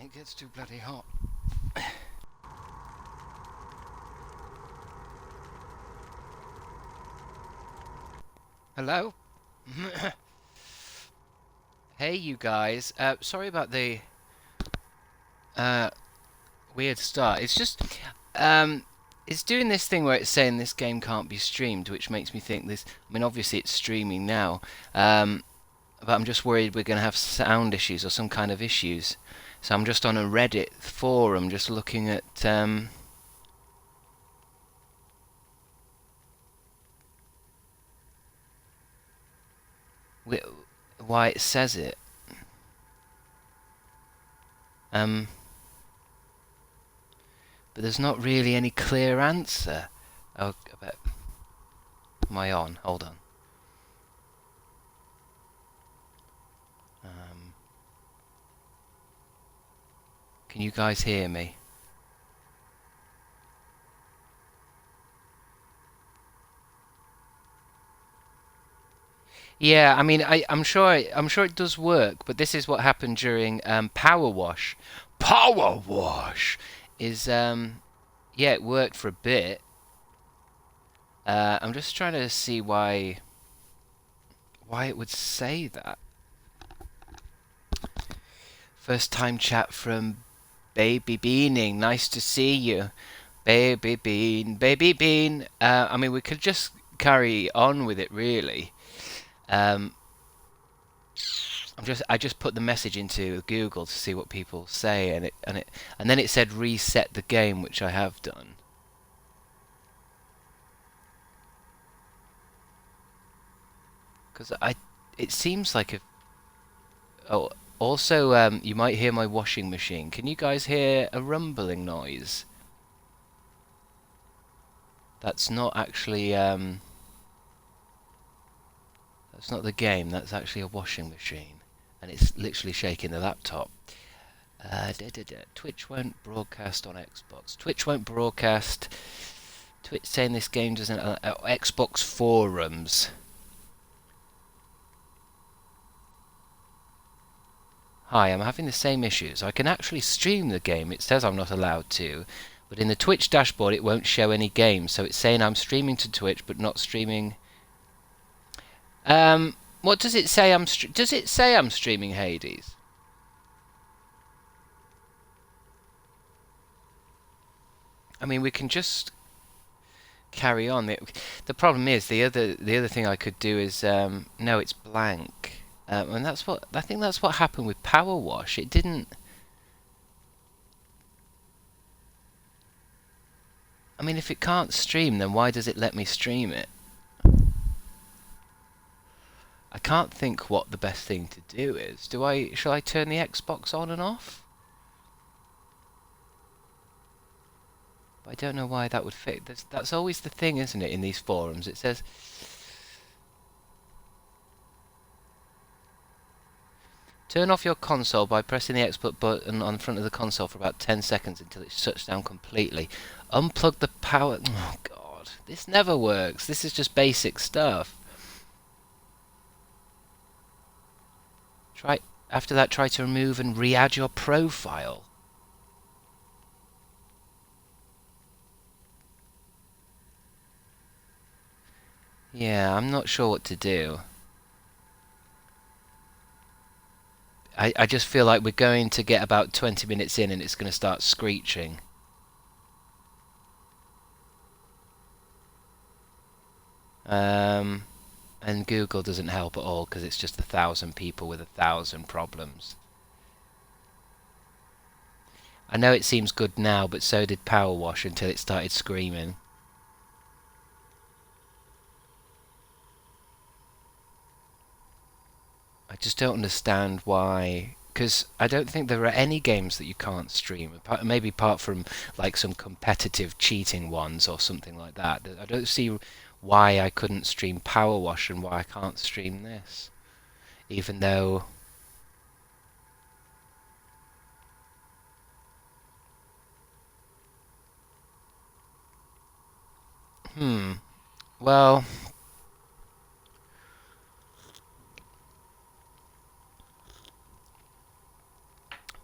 It gets too bloody hot. Hello? Hey, you guys. Sorry about the uh, weird start. It's just, it's doing this thing where it's saying this game can't be streamed, which makes me think this. I mean, obviously it's streaming now, but I'm just worried we're going to have sound issues or some kind of issues. So I'm just on a Reddit forum, just looking at why it says it. Um, but there's not really any clear answer. Oh, am I on? Hold on. Um, can you guys hear me? Yeah, I mean, I'm sure it does work, but this is what happened during Power Wash. Power Wash is yeah, it worked for a bit. I'm just trying to see why it would say that. First time chat from Baby Beaning. Nice to see you, Baby Bean, Baby Bean. I mean, we could just carry on with it, really. Um, I just put the message into Google to see what people say, and then it said reset the game, which I have done. Because it seems like if oh, also you might hear my washing machine. Can you guys hear a rumbling noise? That's not actually that's not the game. That's actually a washing machine, and it's literally shaking the laptop. Twitch won't broadcast on Xbox. Twitch won't broadcast. Twitch saying this game doesn't. Xbox forums. Hi, I'm having the same issues. I can actually stream the game. It says I'm not allowed to, but in the Twitch dashboard it won't show any games. So it's saying I'm streaming to Twitch, but not streaming. What does it say? Does it say I'm streaming Hades? I mean, we can just carry on. The problem is the other thing I could do is no, it's blank, and that's what I think. That's what happened with Power Wash. It didn't. I mean, if it can't stream, then why does it let me stream it? I can't think what the best thing to do is. Shall I turn the Xbox on and off? But I don't know why that would fit. That's always the thing, isn't it, in these forums? It says turn off your console by pressing the Xbox button on the front of the console for about 10 seconds until it shuts down completely. Unplug the power. Oh god, this never works. This is just basic stuff. After that, try to remove and re-add your profile. Yeah, I'm not sure what to do. I just feel like we're going to get about 20 minutes in and it's going to start screeching. And Google doesn't help at all because it's just 1,000 people with 1,000 problems. I know it seems good now, but so did Power Wash until it started screaming. I just don't understand why. Because I don't think there are any games that you can't stream, maybe apart from like some competitive cheating ones or something like that. I don't see why I couldn't stream Power Wash and why I can't stream this, even though. Hmm. Well,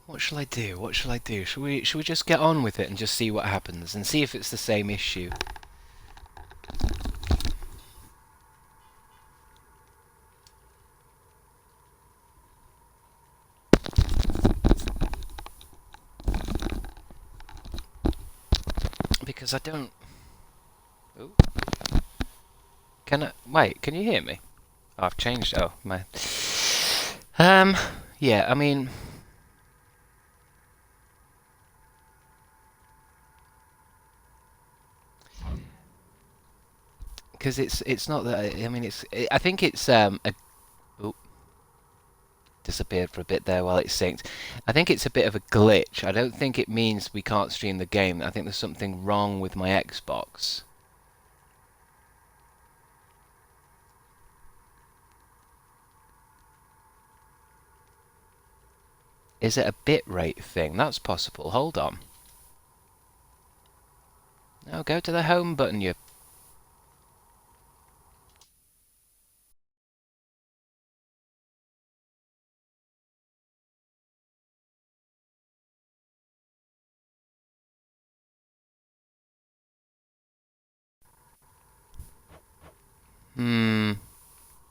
What shall I do? What shall I do? Shall we just get on with it and just see what happens and see if it's the same issue? Because I don't... Ooh. Can I... Wait, can you hear me? Oh, I've changed... Oh, my... Yeah, I mean... Because it's not that... I mean, I think it's, Ooh. Disappeared for a bit there while it synced. I think it's a bit of a glitch. I don't think it means we can't stream the game. I think there's something wrong with my Xbox. Is it a bitrate thing? That's possible. Hold on. Now go to the home button, you...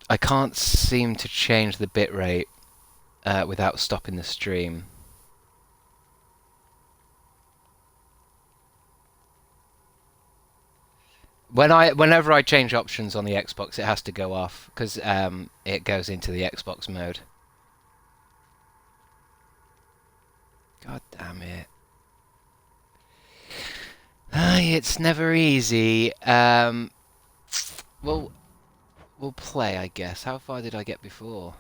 I can't seem to change the bitrate without stopping the stream. Whenever I change options on the Xbox, it has to go off because it goes into the Xbox mode. God damn it! It's never easy. Well, we'll play, I guess. How far did I get before?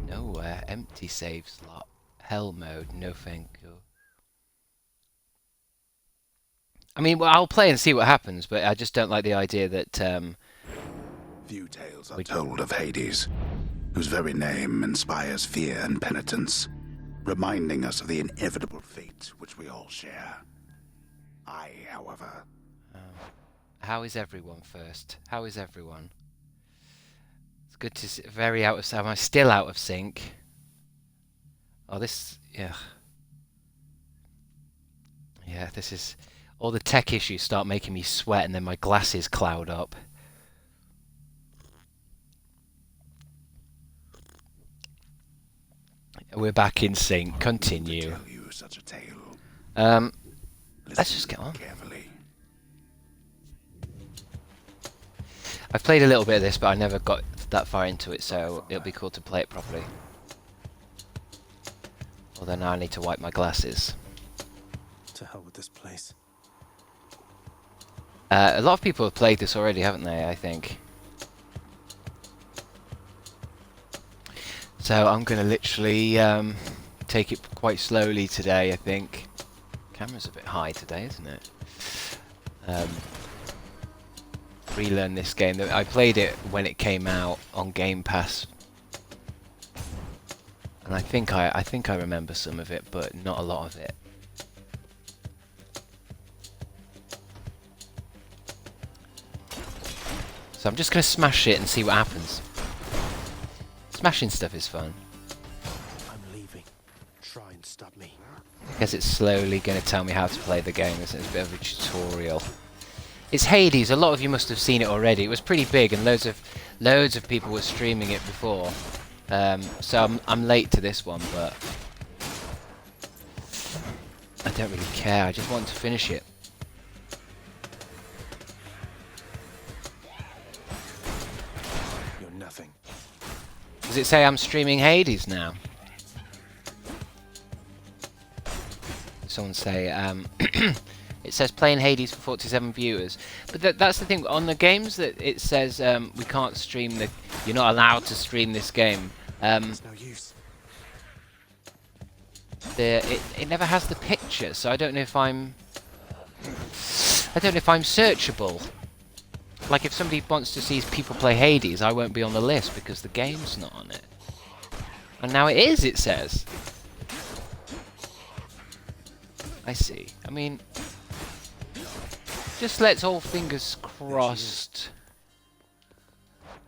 Nowhere. Empty save slot. Hell mode. No thank you. I mean, well, I'll play and see what happens, but I just don't like the idea that, Few tales are told of Hades, whose very name inspires fear and penitence, reminding us of the inevitable fate which we all share. I, however... How is everyone first? How is everyone? It's good to see. Very out of sync. Am I still out of sync? Oh, this... Yeah. Yeah, this is... All the tech issues start making me sweat and then my glasses cloud up. We're back in sync. Continue. Let's just get on. I've played a little bit of this, but I never got that far into it, so it'll be cool to play it properly. Although now I need to wipe my glasses. To hell with this place. A lot of people have played this already, haven't they, I think. So I'm going to literally take it quite slowly today, I think. Camera's a bit high today, isn't it? Relearn this game. I played it when it came out on Game Pass, and I think I remember some of it, but not a lot of it. So I'm just gonna smash it and see what happens. Smashing stuff is fun. I'm leaving. Try and stop me. I guess it's slowly gonna tell me how to play the game. It's a bit of a tutorial. It's Hades. A lot of you must have seen it already. It was pretty big, and loads of people were streaming it before. So I'm late to this one, but I don't really care. I just want to finish it. You're nothing. Does it say I'm streaming Hades now? Someone say it says playing Hades for 47 viewers, but that's the thing on the games that it says we can't stream the. You're not allowed to stream this game. There's no use. It never has the picture, so I don't know if I'm searchable. Like if somebody wants to see people play Hades, I won't be on the list because the game's not on it. And now it is. It says. I see. I mean. Just let's all fingers crossed.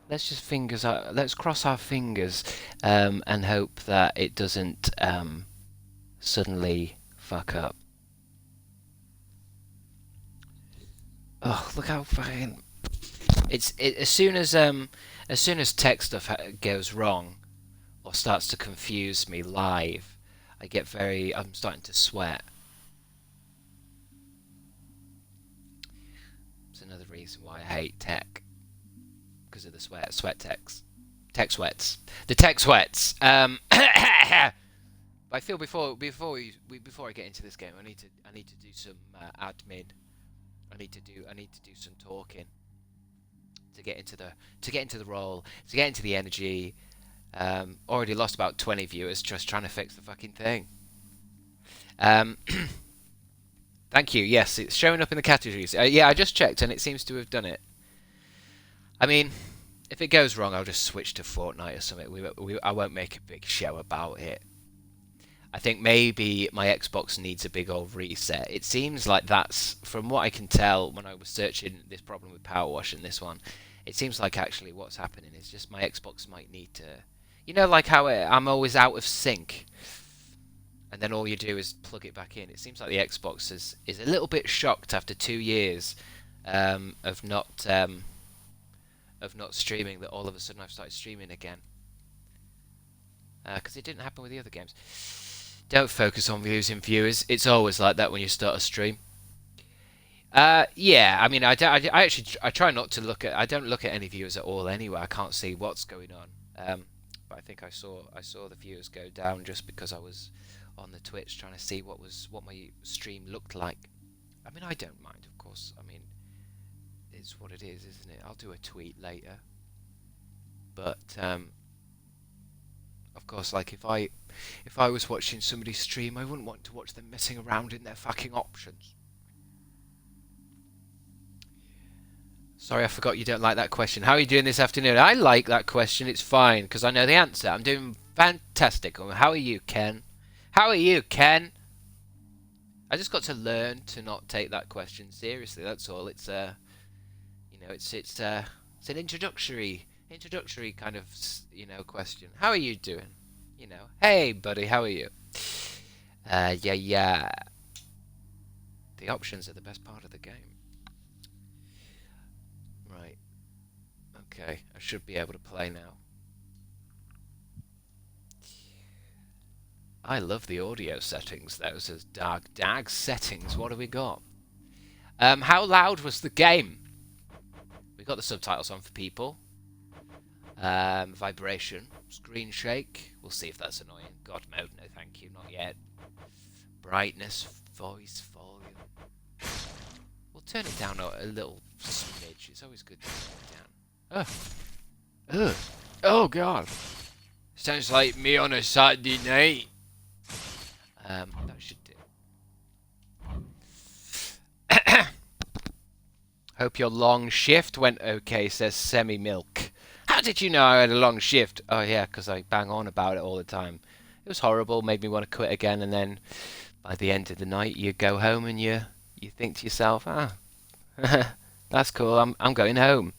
Let's just let's cross our fingers and hope that it doesn't suddenly fuck up. Oh, look how fucking as soon as tech stuff goes wrong or starts to confuse me live, I'm starting to sweat. It's another reason why I hate tech, because of the sweat tech sweats, the tech sweats. But I feel before I get into this game, I need to do some admin. I need to do some talking to get into the role, to get into the energy. Already lost about 20 viewers just trying to fix the fucking thing. Thank you. Yes, it's showing up in the categories. Yeah, I just checked and it seems to have done it. I mean, if it goes wrong, I'll just switch to Fortnite or something. I won't make a big show about it. I think maybe my Xbox needs a big old reset. It seems like that's, from what I can tell when I was searching this problem with Power Wash and this one, it seems like actually what's happening is just my Xbox might need to, like how I'm always out of sync, and then all you do is plug it back in. It seems like the Xbox is a little bit shocked after 2 years of not streaming, that all of a sudden I've started streaming again. Because it didn't happen with the other games. Don't focus on losing viewers. It's always like that when you start a stream. Yeah, I mean, I try not to look at. I don't look at any viewers at all anyway. I can't see what's going on. But I think I saw the viewers go down just because I was on the Twitch trying to see what my stream looked like. I mean, I don't mind, of course. I mean, it's what it is, isn't it? I'll do a tweet later. But of course, like if I was watching somebody stream, I wouldn't want to watch them messing around in their fucking options. Sorry, I forgot you don't like that question. How are you doing this afternoon? I like that question. It's fine, because I know the answer. I'm doing fantastic. How are you, Ken? How are you, Ken? I just got to learn to not take that question seriously. That's all. It's it's an introductory kind of question. How are you doing? Hey buddy, how are you? Yeah. The options are the best part of the game. Right. Okay, I should be able to play now. I love the audio settings. Those are dark settings. What have we got? How loud was the game? We got the subtitles on for people. Vibration, screen shake. We'll see if that's annoying. God mode, no thank you, not yet. Brightness, voice, volume. We'll turn it down a little smidge. It's always good to turn it down. Oh God. Sounds like me on a Saturday night. That should do. Hope your long shift went okay, says Semi Milk. How did you know I had a long shift? Oh yeah, because I bang on about it all the time. It was horrible, made me want to quit again, and then by the end of the night you go home and you think to yourself, that's cool, I'm going home.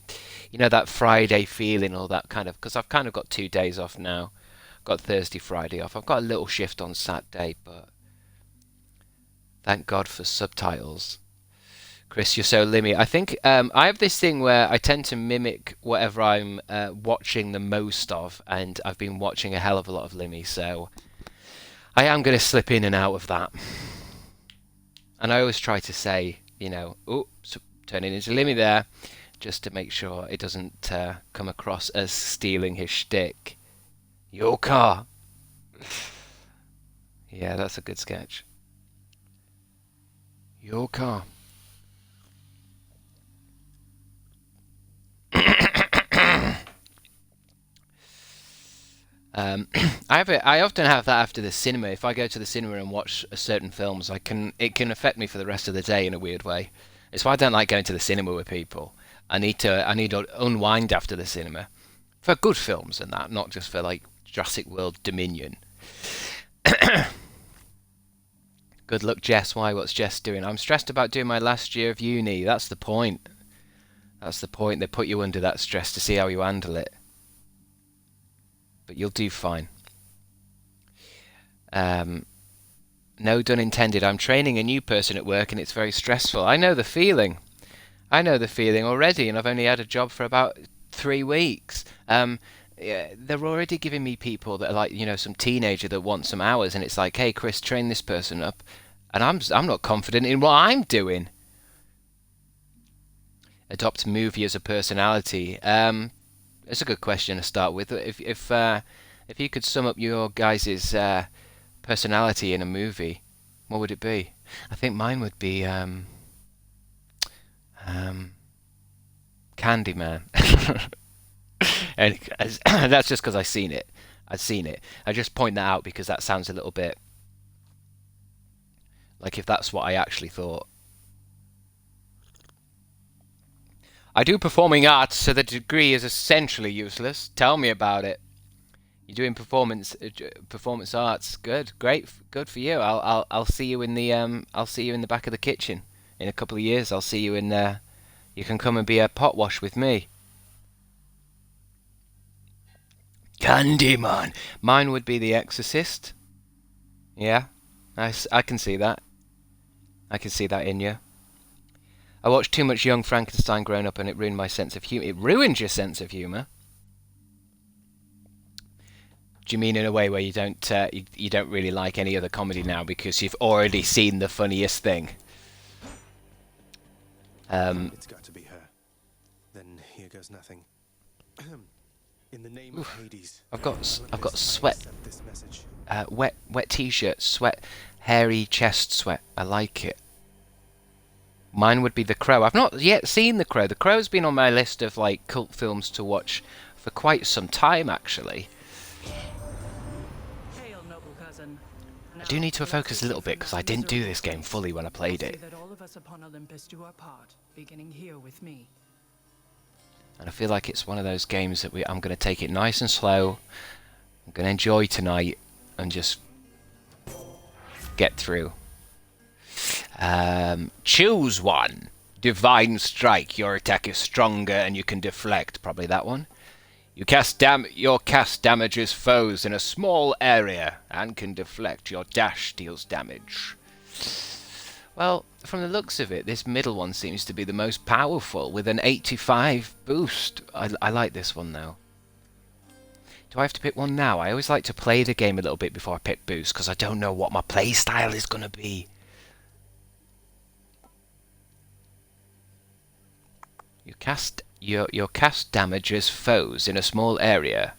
You know, that Friday feeling, all that kind of, because I've kind of got 2 days off now. Got Thursday, Friday off. I've got a little shift on Saturday, but thank God for subtitles. Chris, you're so limmy. I think I have this thing where I tend to mimic whatever I'm watching the most of, and I've been watching a hell of a lot of Limmy, so I am going to slip in and out of that. And I always try to say, oops, turning into Limmy there, just to make sure it doesn't come across as stealing his shtick. Your car. Yeah, that's a good sketch. Your car. I often have that after the cinema. If I go to the cinema and watch certain films, it can affect me for the rest of the day in a weird way. It's why I don't like going to the cinema with people. I need to unwind after the cinema for good films and that, not just for like Jurassic World Dominion. Good luck, Jess. Why? What's Jess doing? I'm stressed about doing my last year of uni. That's the point. That's the point. They put you under that stress to see how you handle it. But you'll do fine. No dun intended. I'm training a new person at work and it's very stressful. I know the feeling. I know the feeling already, and I've only had a job for about 3 weeks. Yeah, they're already giving me people that are like, some teenager that wants some hours, and it's like, hey, Chris, train this person up, and I'm not confident in what I'm doing. Adopt movie as a personality. It's a good question to start with. If you could sum up your guys' personality in a movie, what would it be? I think mine would be um, Candyman. And that's just because I've seen it. I've seen it. I just point that out because that sounds a little bit like if that's what I actually thought. I do performing arts, so the degree is essentially useless. Tell me about it. You're doing performance arts. Good, great, good for you. I'll see you in the back of the kitchen in a couple of years. I'll see you in there. You can come and be a pot wash with me. Candyman. Mine would be The Exorcist. Yeah, I can see that. I can see that in you. I watched too much Young Frankenstein growing up, and it ruined my sense of humor. It ruined your sense of humor. Do you mean in a way where you don't really like any other comedy now because you've already seen the funniest thing? It's got to be her. Then here goes nothing. In the name of Hades, I've got sweat. accept this message. Wet t-shirt, sweat, hairy chest sweat. I like it. Mine would be The Crow. I've not yet seen The Crow. The Crow's been on my list of like cult films to watch for quite some time, actually. Hail, noble cousin. I do need to focus a little bit because I didn't do this game fully when I played it. That all of us upon Olympus do our part, beginning here with me. And I feel like it's one of those games that I'm going to take it nice and slow. I'm going to enjoy tonight and just get through. Choose one. Divine Strike. Your attack is stronger and you can deflect. Probably that one. Your cast damages foes in a small area and can deflect. Your dash deals damage. Well, from the looks of it, this middle one seems to be the most powerful with an 85 boost. I like this one though. Do I have to pick one now? I always like to play the game a little bit before I pick boost because I don't know what my play style is going to be. Your cast damages foes in a small area.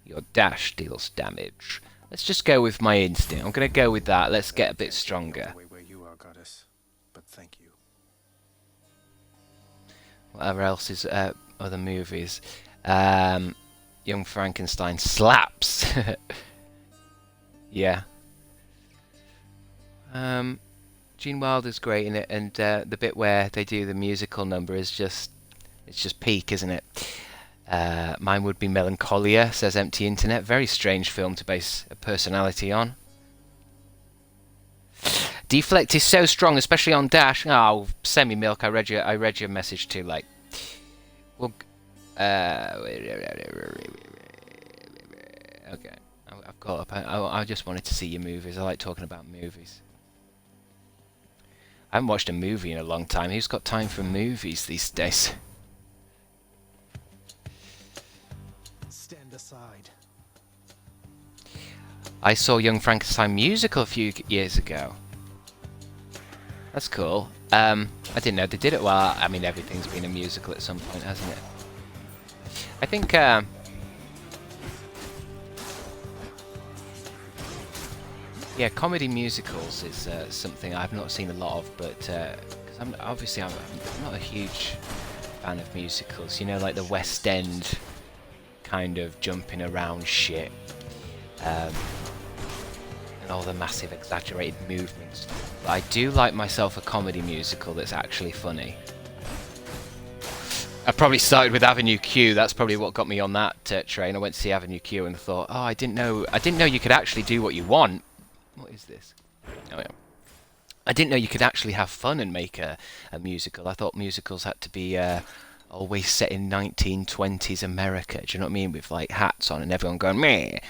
Your dash deals damage. Let's just go with my instinct. I'm going to go with that. Let's get a bit stronger. Where you are, goddess. But thank you. Whatever else is other movies. Young Frankenstein slaps. Yeah. Gene Wilder's great in it, and the bit where they do the musical number is it's just peak, isn't it? Mine would be Melancholia, says Empty Internet. Very strange film to base a personality on. Deflect is so strong, especially on dash. Oh, Semi-Milk, I read your message too late. Well, okay, I've got up. I just wanted to see your movies. I like talking about movies. I haven't watched a movie in a long time. Who's got time for movies these days? Stand aside. I saw Young Frankenstein musical a few years ago. That's cool. I didn't know they did it well. I mean, everything's been a musical at some point, hasn't it? I think yeah, comedy musicals is something I've not seen a lot of, but because I'm not a huge fan of musicals. You know, like the West End kind of jumping around shit, and all the massive exaggerated movements. But I do like myself a comedy musical that's actually funny. I probably started with Avenue Q. That's probably what got me on that train. I went to see Avenue Q and thought, oh, I didn't know you could actually do what you want. What is this? Oh yeah. I didn't know you could actually have fun and make a musical. I thought musicals had to be always set in 1920s America. Do you know what I mean? With like hats on and everyone going meh,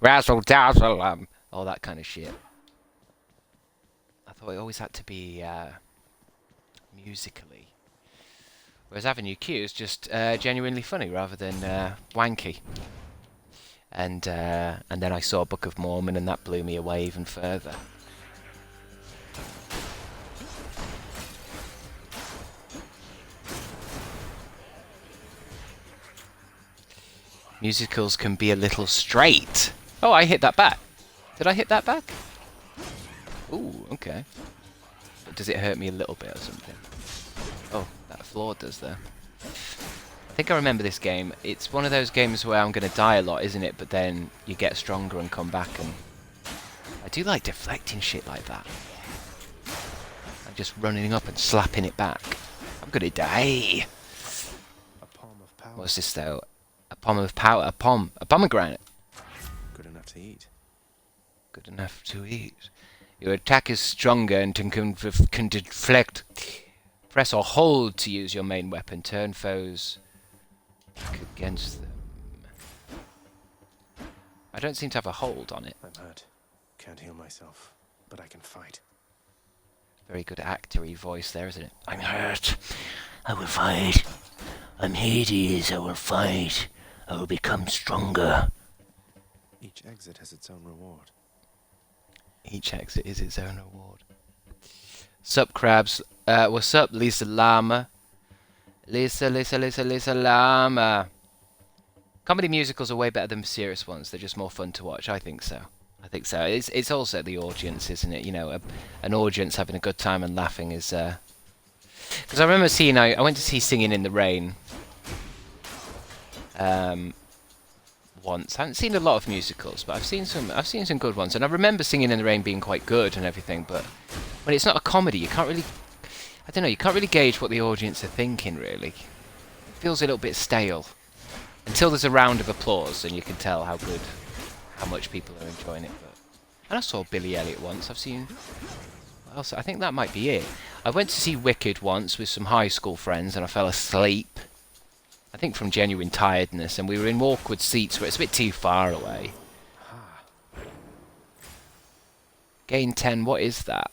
razzle dazzle, all that kind of shit. thought it always had to be musically. Whereas Avenue Q is just genuinely funny rather than wanky. And then I saw Book of Mormon, and that blew me away even further. Musicals can be a little straight. Oh, I hit that back. Did I hit that back? Ooh, okay. But does it hurt me a little bit or something? Oh, that floor does there. I think I remember this game. It's one of those games where I'm going to die a lot, isn't it? But then you get stronger and come back, and I do like deflecting shit like that. I'm just running up and slapping it back. I'm going to die. A palm of power. What's this though? A palm of power. A pomegranate. Good enough to eat. Good enough to eat. Your attack is stronger and can deflect. Press or hold to use your main weapon. Turn foes against them. I don't seem to have a hold on it. I'm hurt. Can't heal myself, but I can fight. Very good actory voice there, isn't it? I'm hurt. I will fight. I'm Hades. I will fight. I will become stronger. Each exit has its own reward. Each exit is its own reward. Sup, Crabs? What's up, Lisa Llama? Lisa Llama. Comedy musicals are way better than serious ones. They're just more fun to watch. I think so. I think so. It's also the audience, isn't it? You know, an audience having a good time and laughing is. Because I remember seeing, I went to see Singing in the Rain. Once. I haven't seen a lot of musicals, but I've seen some good ones, and I remember Singing in the Rain being quite good and everything. But when it's not a comedy, you can't really. I don't know. You can't really gauge what the audience are thinking. Really, it feels a little bit stale until there's a round of applause, and you can tell how much people are enjoying it. But and I saw Billy Elliot once. I've seen. What else? I think that might be it. I went to see Wicked once with some high school friends, and I fell asleep. I think from genuine tiredness, and we were in awkward seats where it's a bit too far away. Gain 10, what is that?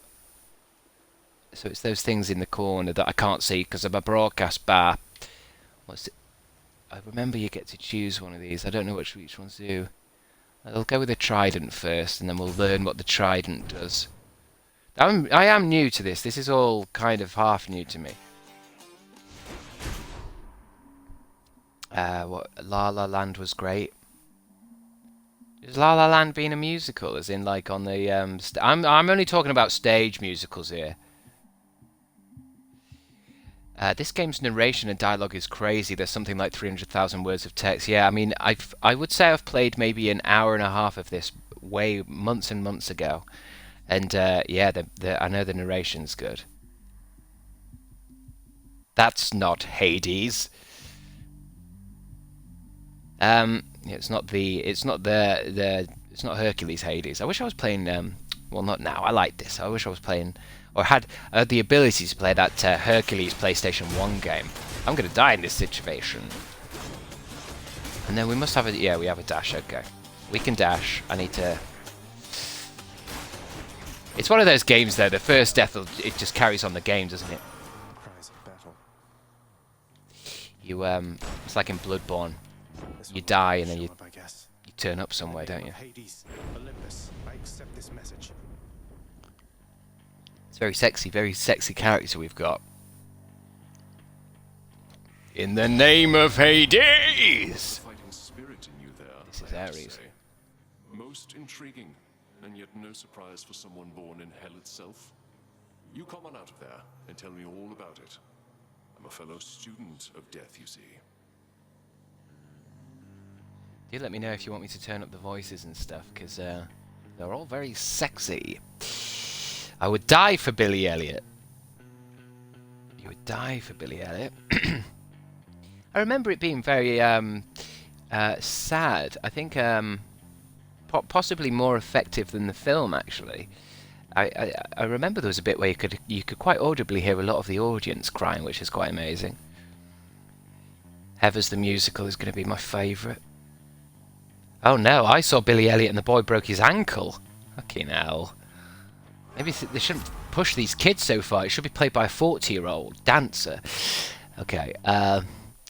So it's those things in the corner that I can't see because of a broadcast bar. What's it? I remember you get to choose one of these. I don't know which ones do. I'll go with the trident first, and then we'll learn what the trident does. I am new to this. This is all kind of half new to me. What La La Land was great. Is La La Land being a musical? As in, like on the I'm only talking about stage musicals here. This game's narration and dialogue is crazy. There's something like 300,000 words of text. Yeah, I mean, I would say I've played maybe an hour and a half of this months and months ago, and yeah, I know the narration's good. That's not Hades. It's not Hercules Hades. I wish I was playing. Well, not now. I like this. I wish I was playing, or had the ability to play that Hercules PlayStation 1 game. I'm gonna die in this situation. And then we must have a. Yeah, we have a dash. Okay, we can dash. I need to. It's one of those games though. The first death, it just carries on the game, doesn't it? Cries of battle. You it's like in Bloodborne. You die and then you I guess. turn up somewhere, don't you? Hades, Olympus, I accept this message. It's very sexy character we've got. In the name of Hades! Fighting spirit in you there. This is I have to Ares. say. Most intriguing, and yet no surprise for someone born in hell itself. You come on out of there and tell me all about it. I'm a fellow student of death, you see. Do let me know if you want me to turn up the voices and stuff, because they're all very sexy. I would die for Billy Elliot. You would die for Billy Elliot. I remember it being very sad. I think possibly more effective than the film, actually. I remember there was a bit where you could quite audibly hear a lot of the audience crying, which is quite amazing. Heathers the Musical is going to be my favourite. Oh no, I saw Billy Elliot and the boy broke his ankle. Fucking hell. Maybe they shouldn't push these kids so far. It should be played by a 40-year-old dancer. Okay,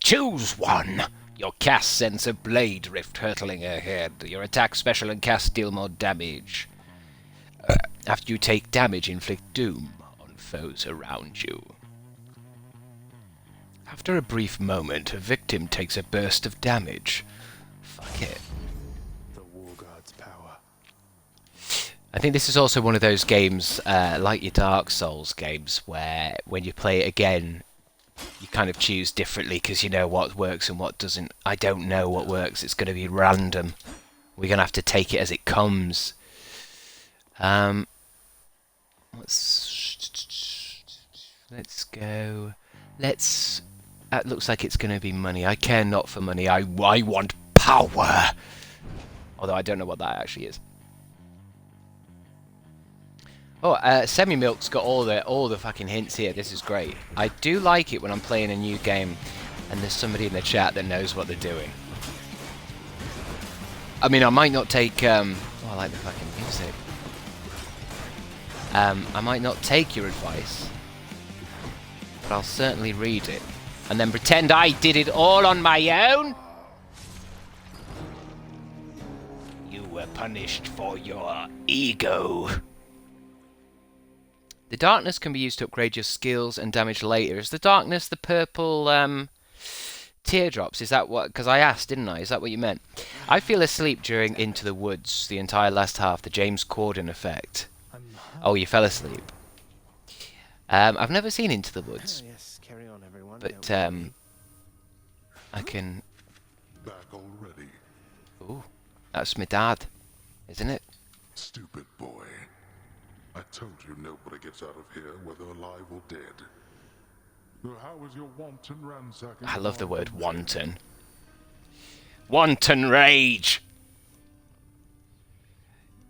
choose one. Your cast sends a blade rift hurtling ahead. Your attack, special, and cast deal more damage. After you take damage, inflict doom on foes around you. After a brief moment, a victim takes a burst of damage. Fuck it. The War God's power. I think this is also one of those games, like your Dark Souls games, where when you play it again, you kind of choose differently because you know what works and what doesn't. I don't know what works. It's going to be random. We're going to have to take it as it comes. Let's go. That looks like it's going to be money. I care not for money. I want power. Although I don't know what that actually is. Oh, Semi-Milk's got all the fucking hints here. This is great. I do like it when I'm playing a new game and there's somebody in the chat that knows what they're doing. I mean, I might not take... oh, I like the fucking music. I might not take your advice, but I'll certainly read it. And then pretend I did it all on my own? You were punished for your ego. The darkness can be used to upgrade your skills and damage later. Is the darkness the purple teardrops? Is that what... Because I asked, didn't I? Is that what you meant? I feel asleep during Into the Woods, the entire last half, the James Corden effect. Oh, you fell asleep. I've never seen Into the Woods. Yes, carry on, everyone. But I can... Back already. Ooh, that's my dad, isn't it? Stupid boy. I told you nobody gets out of here, whether alive or dead. So how was your wanton ransacking? I love the word wanton. Wanton rage!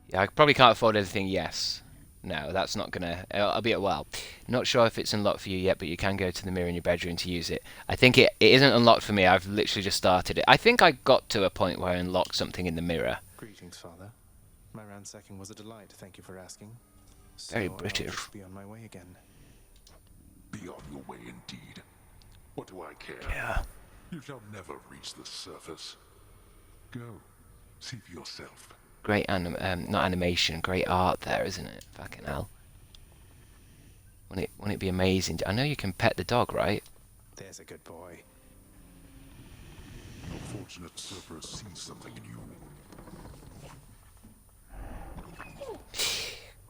Yeah, I probably can't afford anything, yes. No, that's not gonna... I'll be at well. Not sure if it's unlocked for you yet, but you can go to the mirror in your bedroom to use it. I think it isn't unlocked for me. I've literally just started it. I think I got to a point where I unlocked something in the mirror. Greetings, Father. My ransacking was a delight. Thank you for asking. Very So British. I'll just be on my way again. Be on your way indeed. What do I care? Yeah. You shall never reach the surface. Go. See for yourself. Great not animation, great art there, isn't it? Fucking hell. Wouldn't it be amazing? I know you can pet the dog, right? There's a good boy. A fortunate Cerberus sees something in you.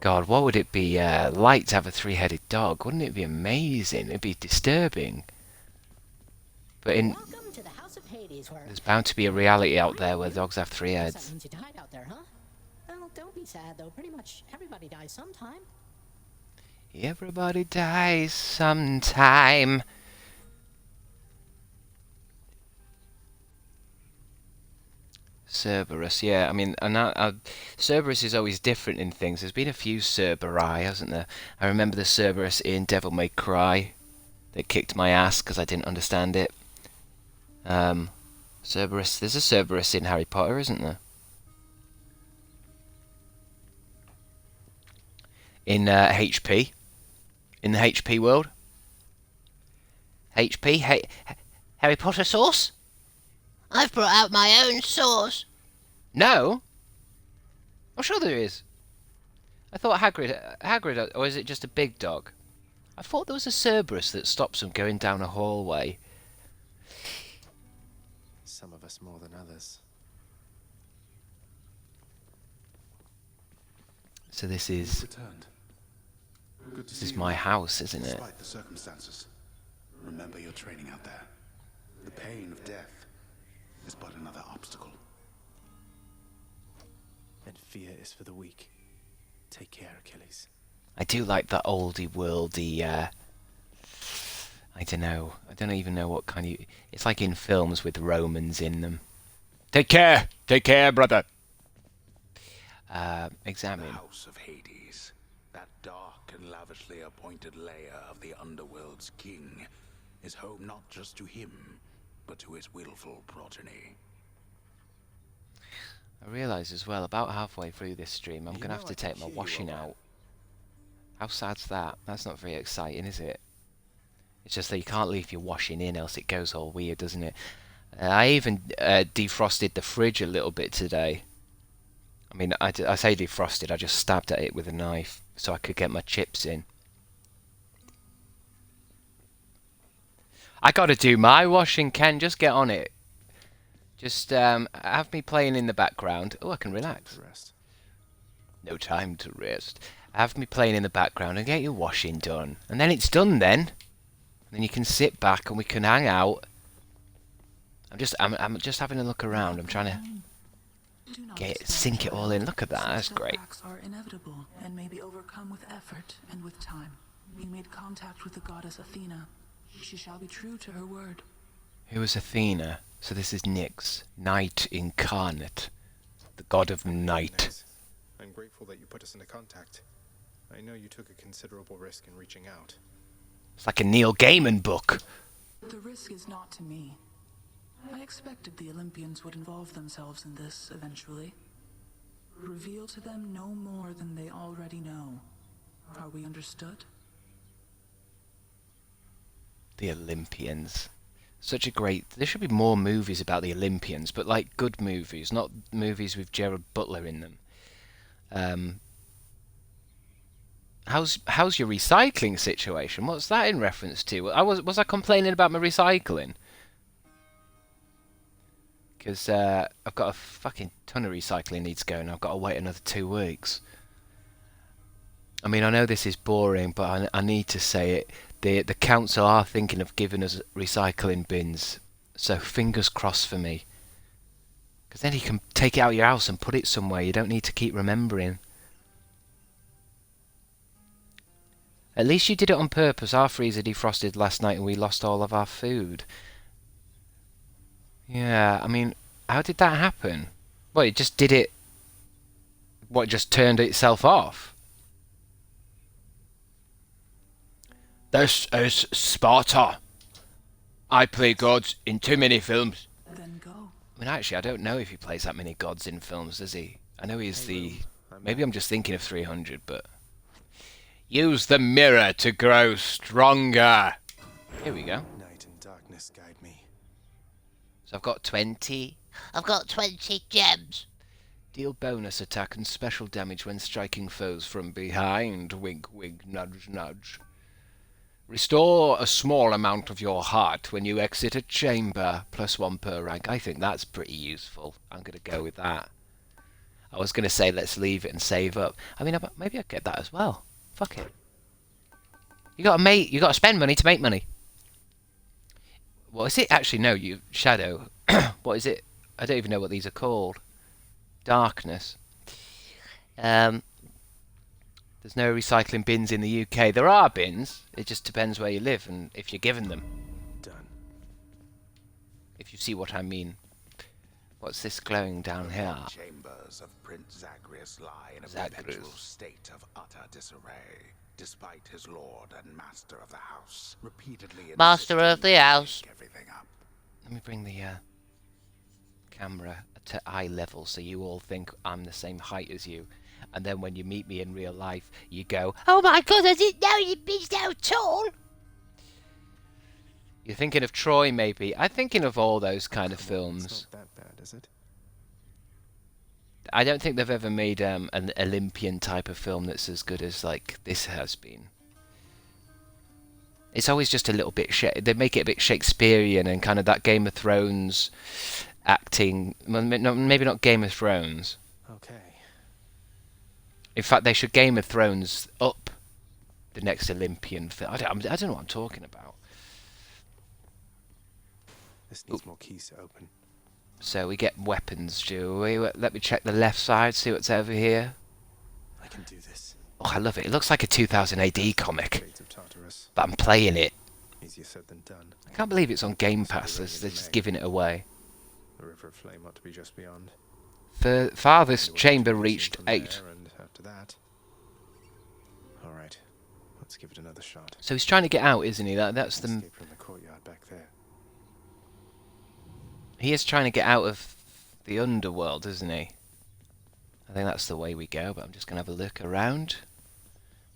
God, what would it be like to have a three-headed dog? Wouldn't it be amazing? It'd be disturbing. But Welcome to the House of Hades, where there's bound to be a reality out there where dogs have three that heads. means you died out there, huh? Well, don't be sad though. Pretty much everybody dies sometime. Everybody dies sometime. Cerberus, yeah. I mean, and Cerberus is always different in things. There's been a few Cerberi, hasn't there? I remember the Cerberus in Devil May Cry that kicked my ass because I didn't understand it. Cerberus. There's a Cerberus in Harry Potter, isn't there? In HP. In the HP world. HP? Harry Potter sauce? I've brought out my own sauce. No? I'm sure there is. I thought Hagrid, or is it just a big dog? I thought there was a Cerberus that stops him going down a hallway. Some of us more than others. So this is Returned. Good to this see is you. my house, isn't it? Despite the circumstances, remember your training out there. The pain of death is but another obstacle. And fear is for the weak. Take care, Achilles. I do like that oldie worldy. I don't know. I don't even know what kind of. It's like in films with Romans in them. Take care, brother. Examine. The House of Hades, that dark and lavishly appointed lair of the underworld's king, is home not just to him, but to his willful progeny. I realise as well, about halfway through this stream, I'm going to have to take my washing out. How sad's that? That's not very exciting, is it? It's just that you can't leave your washing in, else it goes all weird, doesn't it? I even defrosted the fridge a little bit today. I mean, I say defrosted, I just stabbed at it with a knife so I could get my chips in. I gotta do my washing, Ken, just get on it. Just have me playing in the background. Oh, I can relax. Rest. No time to rest. Have me playing in the background and get your washing done. And then it's done then. And then you can sit back and we can hang out. I'm just having a look around. I'm trying to sink it all in. Look at that. That's great. Setbacks are inevitable and may be overcome with effort and with time. We made contact with the goddess Athena. She shall be true to her word. Who is Athena? So this is Nyx, night incarnate, the god of night. Nice. I'm grateful that you put us into contact. I know you took a considerable risk in reaching out. It's like a Neil Gaiman book. The risk is not to me. I expected the Olympians would involve themselves in this eventually. Reveal to them no more than they already know. Are we understood? The Olympians. Such a great... There should be more movies about the Olympians, but like good movies, not movies with Gerard Butler in them. How's your recycling situation? What's that in reference to? Was I complaining about my recycling? Because I've got a fucking ton of recycling needs going. I've got to wait another 2 weeks. I mean, I know this is boring, but I need to say it. The council are thinking of giving us recycling bins, so fingers crossed for me. Because then you can take it out of your house and put it somewhere. You don't need to keep remembering. At least you did it on purpose. Our freezer defrosted last night and we lost all of our food. Yeah, I mean, how did that happen? Well, it just did it... What, just turned itself off? This is Sparta. I play gods in too many films. Then go. I mean, actually, I don't know if he plays that many gods in films, does he? I know he's the... Maybe I'm just thinking of 300, but... Use the mirror to grow stronger. Here we go. Night and darkness guide me. So I've got 20. I've got 20 gems. Deal bonus attack and special damage when striking foes from behind. Wink, wink, nudge, nudge. Restore a small amount of your heart when you exit a chamber. +1 per rank. I think that's pretty useful. I'm going to go with that. I was going to say let's leave it and save up. I mean, maybe I'd get that as well. Fuck it. You got to spend money to make money. What is it? Actually, no, Shadow. What is it? I don't even know what these are called. Darkness. There's no recycling bins in the UK. There are bins. It just depends where you live and if you're given them. Done. If you see what I mean. What's this glowing down here? Chambers of Prince Zagreus lie in a Zagreus. perpetual state of utter disarray, despite his lord and master of the house repeatedly Master insisting of the to house. shake everything up. Let me bring the camera to eye level so you all think I'm the same height as you. And then when you meet me in real life, you go, "Oh my god, I didn't know you'd be so tall!" You're thinking of Troy, maybe. I'm thinking of all those kind of films. It's not that bad, is it? I don't think they've ever made an Olympian type of film that's as good as like this has been. It's always just a little bit they make it a bit Shakespearean and kind of that Game of Thrones acting. Well, maybe not Game of Thrones. Okay. In fact, they should Game of Thrones up the next Olympian film. I don't know what I'm talking about. This needs more keys to open. So we get weapons, do we? Let me check the left side, see what's over here. I can do this. Oh, I love it. It looks like a 2000 AD comic, Shades of Tartarus. but I'm playing it. Easier said than done. I can't believe it's on Game Pass. They're just giving it away. The River of Flame ought to be just beyond. Farthest We'll chamber proceed reached from 8. there, and after that. All right. Let's give it another shot. So he's trying to get out, isn't he? That's the... Escape from the courtyard back there. He is trying to get out of the underworld, isn't he? I think that's the way we go, but I'm just going to have a look around.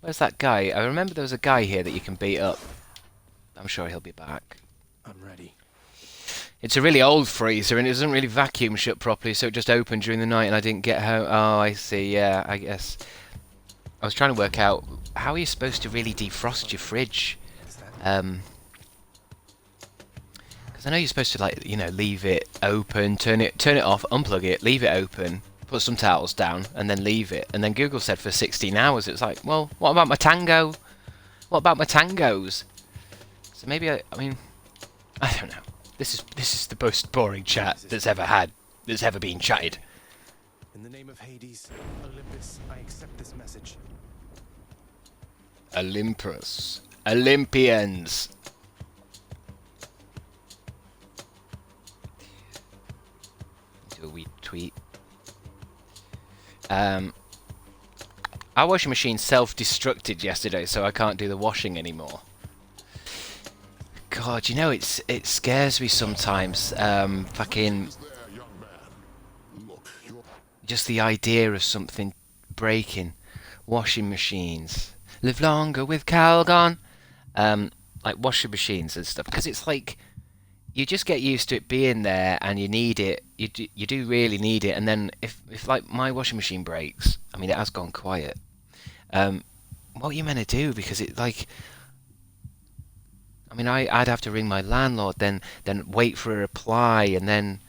Where's that guy? I remember there was a guy here that you can beat up. I'm sure he'll be back. I'm ready. It's a really old freezer and it doesn't really vacuum shut properly, so it just opened during the night and I didn't get home. Oh, I see. Yeah, I guess. I was trying to work out how are you supposed to really defrost your fridge. Because I know you're supposed to, like, you know, leave it open, turn it off, unplug it, leave it open, put some towels down, and then leave it. And then Google said for 16 hours. It's like, well, what about my tango? What about my tangos? So maybe I mean, I don't know. This is the most boring chat that's ever been chatted. In the name of Hades, Olympus, I accept this message. Olympus. Olympians. Do a wee tweet. Our washing machine self-destructed yesterday, so I can't do the washing anymore. God, you know, it scares me sometimes. Fucking just the idea of something breaking. Washing machines. Live longer with Calgon. Like washing machines and stuff, because it's like you just get used to it being there, and you need it. You do really need it. And then if like my washing machine breaks, I mean, it has gone quiet. What are you meant to do? Because it like. I mean, I'd have to ring my landlord, then wait for a reply, and then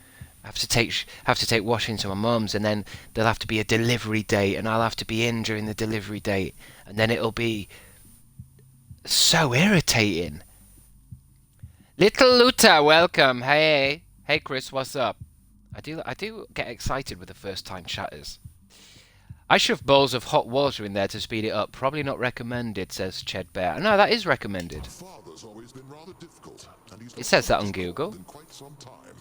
have to take washing to my mum's, and then there'll have to be a delivery date, and I'll have to be in during the delivery date, and then it'll be so irritating. Little Luta, welcome. Hey Chris, what's up? I do get excited with the first time chatters. I shove bowls of hot water in there to speed it up. Probably not recommended, says Ched Bear. No, that is recommended. Father's always been rather difficult, and he's It says that on Google. in quite some time.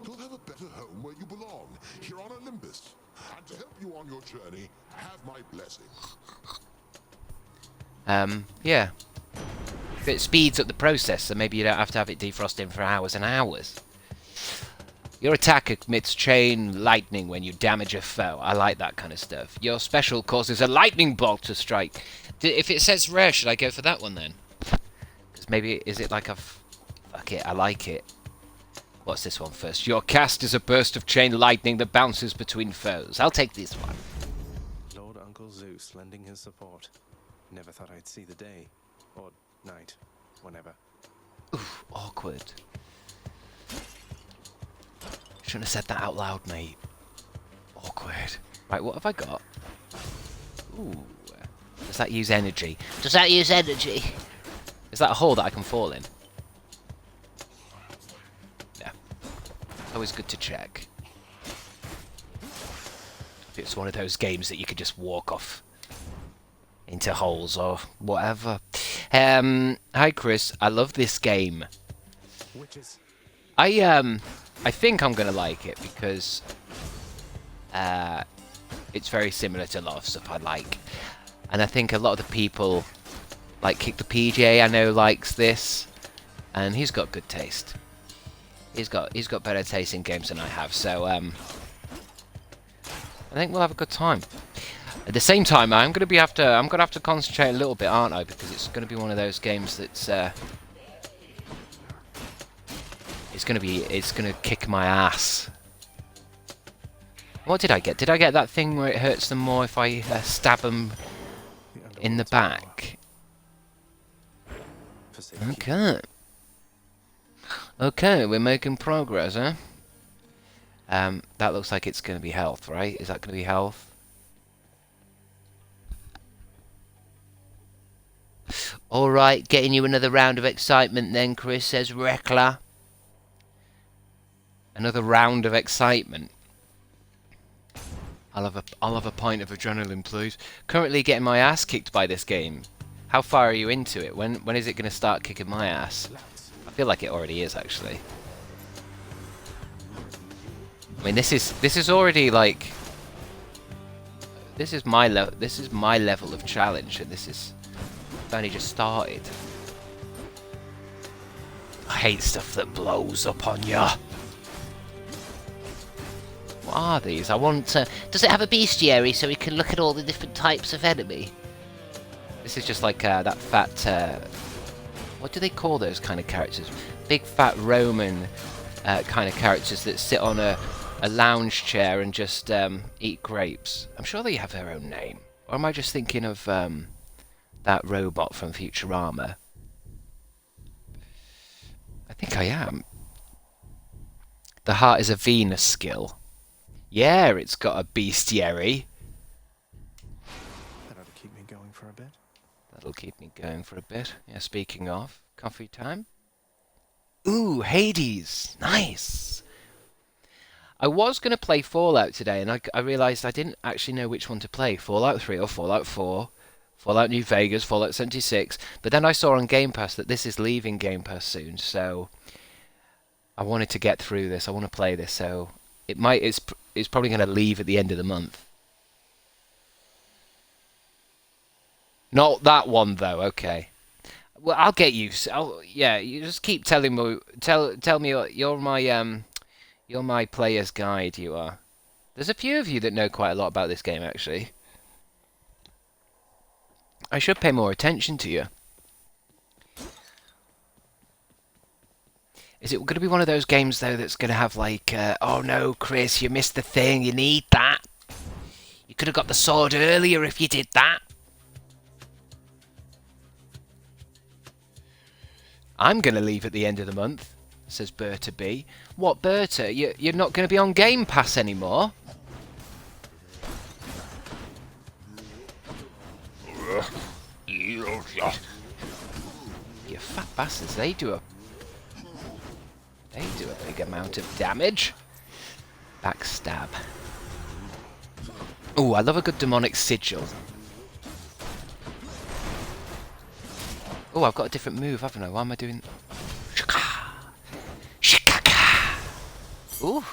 You'll have a better home where you belong, here on Olympus. And to help you on your journey, have my blessing. Yeah. It speeds up the process, so maybe you don't have to have it defrosting for hours and hours. Your attack emits chain lightning when you damage a foe. I like that kind of stuff. Your special causes a lightning bolt to strike. If it says rare, should I go for that one then? Because maybe, is it like a... Fuck it, I like it. What's this one first? Your cast is a burst of chain lightning that bounces between foes. I'll take this one. Lord Uncle Zeus lending his support. Never thought I'd see the day. Or night. Whenever. Oof, awkward. Shouldn't have said that out loud, mate. Awkward. Right, what have I got? Ooh. Does that use energy? Does that use energy? Is that a hole that I can fall in? Yeah. Always good to check. If it's one of those games that you could just walk off into holes or whatever. Hi Chris, I love this game. Witches. I think I'm gonna like it because it's very similar to a lot of stuff I like, and I think a lot of the people like Kick the PJ I know likes this, and he's got good taste. He's got better taste in games than I have, so I think we'll have a good time. At the same time, I'm gonna have to concentrate a little bit, aren't I? Because it's gonna be one of those games that's it's gonna kick my ass. What did I get? Did I get that thing where it hurts them more if I stab them in the back? Okay. Okay, we're making progress, huh? That looks like it's gonna be health, right? Is that gonna be health? Alright, getting you another round of excitement then, Chris, says Rekla. Another round of excitement. I'll have a pint of adrenaline, please. Currently getting my ass kicked by this game. How far are you into it? When is it going to start kicking my ass? I feel like it already is, actually. I mean, this is already like this is my level of challenge, and this is only just started. I hate stuff that blows up on ya. What are these? I want to... Does it have a bestiary so we can look at all the different types of enemy? This is just like that fat... what do they call those kind of characters? Big fat Roman kind of characters that sit on a lounge chair and just eat grapes. I'm sure they have their own name. Or am I just thinking of that robot from Futurama? I think I am. The heart is a Venus skill. Yeah, it's got a bestiary. That ought to keep me going for a bit. That'll keep me going for a bit. Yeah, speaking of, coffee time. Ooh, Hades! Nice! I was going to play Fallout today, and I realised I didn't actually know which one to play. Fallout 3 or Fallout 4. Fallout New Vegas, Fallout 76. But then I saw on Game Pass that this is leaving Game Pass soon, so... I wanted to get through this. I want to play this, so... It's probably going to leave at the end of the month. Not that one, though. Okay. Well, I'll get you. Yeah, you just keep telling me. Tell me you're my player's guide. You are. There's a few of you that know quite a lot about this game, actually. I should pay more attention to you. Is it going to be one of those games, though, that's going to have, like, oh no, Chris, you missed the thing, you need that. You could have got the sword earlier if you did that. I'm going to leave at the end of the month, says Berta B. What, Berta? You're not going to be on Game Pass anymore? You fat bastards, they do a big amount of damage. Backstab. Ooh, I love a good demonic sigil. Oh, I've got a different move, haven't I? Why am I doing... Shikaka! Ooh.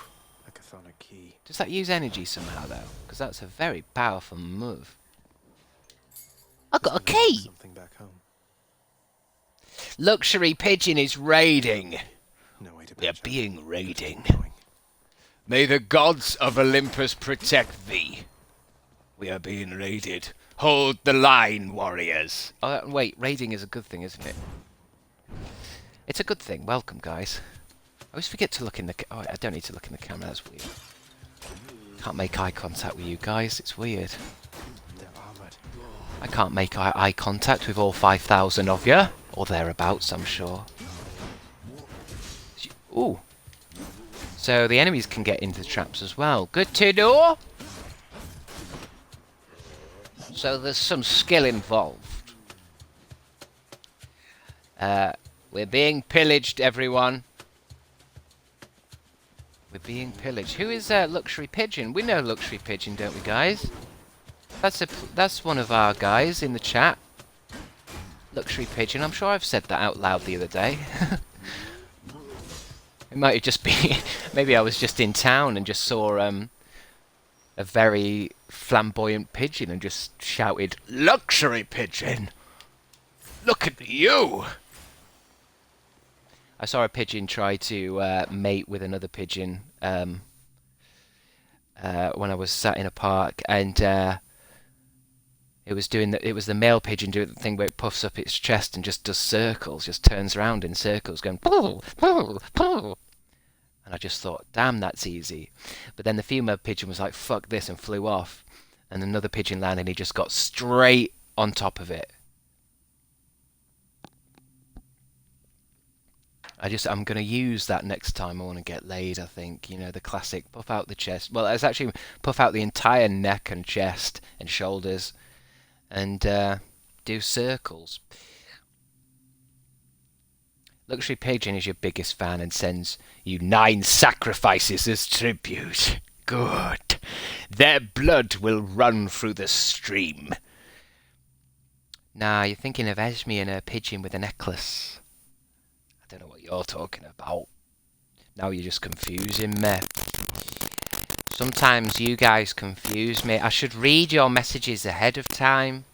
A chthonic key. Does that use energy somehow, though? Because that's a very powerful move. I got a key! Something back home. Luxury Pigeon is raiding. No way to We are patch up. being raiding. Going. May the gods of Olympus protect thee. We are being raided. Hold the line, warriors. Oh, wait, raiding is a good thing, isn't it? It's a good thing. Welcome, guys. I always forget to look in the... Oh, I don't need to look in the camera. That's weird. Can't make eye contact with you guys. It's weird. They're armored. I can't make eye contact with all 5,000 of you. Or thereabouts, I'm sure. Ooh. So the enemies can get into the traps as well. Good to know. So there's some skill involved. We're being pillaged, everyone. We're being pillaged. Who is Luxury Pigeon? We know Luxury Pigeon, don't we, guys? That's one of our guys in the chat. Luxury Pigeon. I'm sure I've said that out loud the other day. It might have just been... Maybe I was just in town and just saw a very flamboyant pigeon and just shouted, "Luxury Pigeon! Look at you!" I saw a pigeon try to mate with another pigeon when I was sat in a park, and it was the male pigeon doing the thing where it puffs up its chest and just does circles, just turns around in circles, going pull, pull, pull. And I just thought, damn, that's easy. But then the female pigeon was like, fuck this, and flew off. And another pigeon landed and he just got straight on top of it. I'm going to use that next time I want to get laid, I think. You know, the classic puff out the chest. Well, it's actually puff out the entire neck and chest and shoulders. And do circles. Luxury Pigeon is your biggest fan and sends you 9 sacrifices as tribute. Good. Their blood will run through the stream. Nah, you're thinking of Esme and her pigeon with a necklace. I don't know what you're talking about. Now you're just confusing me. Sometimes you guys confuse me. I should read your messages ahead of time.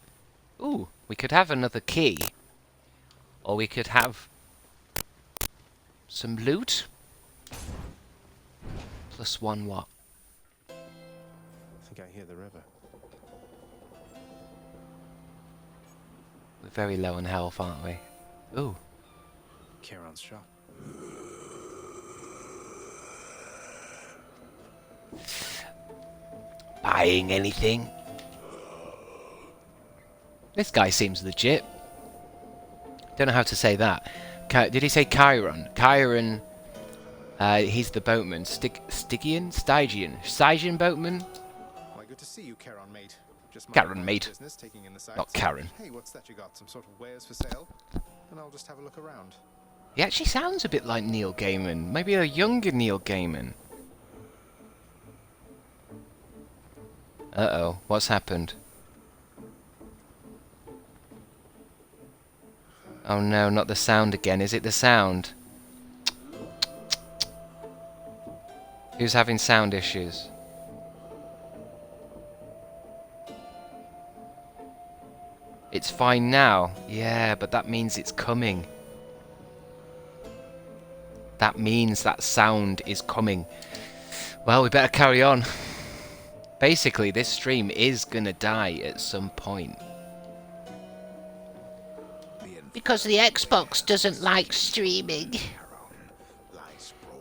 Ooh, we could have another key. Or we could have some loot. +1 what? I think I hear the river. We're very low on health, aren't we? Ooh. Kieran's shop. Buying anything? This guy seems legit. Don't know how to say that. Did he say Chiron? Chiron, he's the boatman. Stygian boatman? Why, good to see you, Kieran, mate. Just Karen, mate. business, taking in the sights. Not Karen. Hey, what's that you got? Some sort of wares for sale? And I'll just have a look around. He actually sounds a bit like Neil Gaiman. Maybe a younger Neil Gaiman. Uh-oh, what's happened? Oh no, not the sound again. Is it the sound? Who's having sound issues? It's fine now. Yeah, but that means it's coming. That means that sound is coming. Well, we better carry on. Basically, this stream is gonna die at some point. Because the Xbox doesn't like streaming.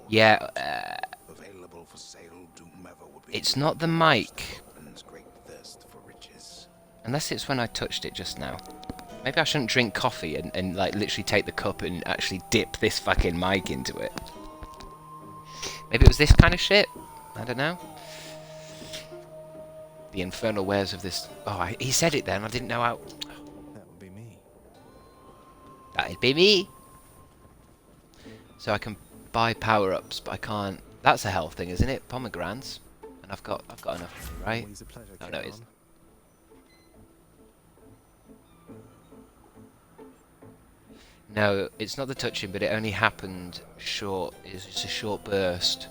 Yeah, Available for sale to whomever would be it's not the mic. Britain's great thirst for riches. Unless it's when I touched it just now. Maybe I shouldn't drink coffee and like literally take the cup and actually dip this fucking mic into it. Maybe it was this kind of shit. I don't know. The infernal wares of this... Oh, he said it then. I didn't know how... That would be me. That'd be me. So I can buy power-ups, but I can't... That's a health thing, isn't it? Pomegranates. And I've got enough, right? Always a pleasure, Oh, no, it Kieran. isn't. No, it's not the touching, but it only happened short. It's a short burst.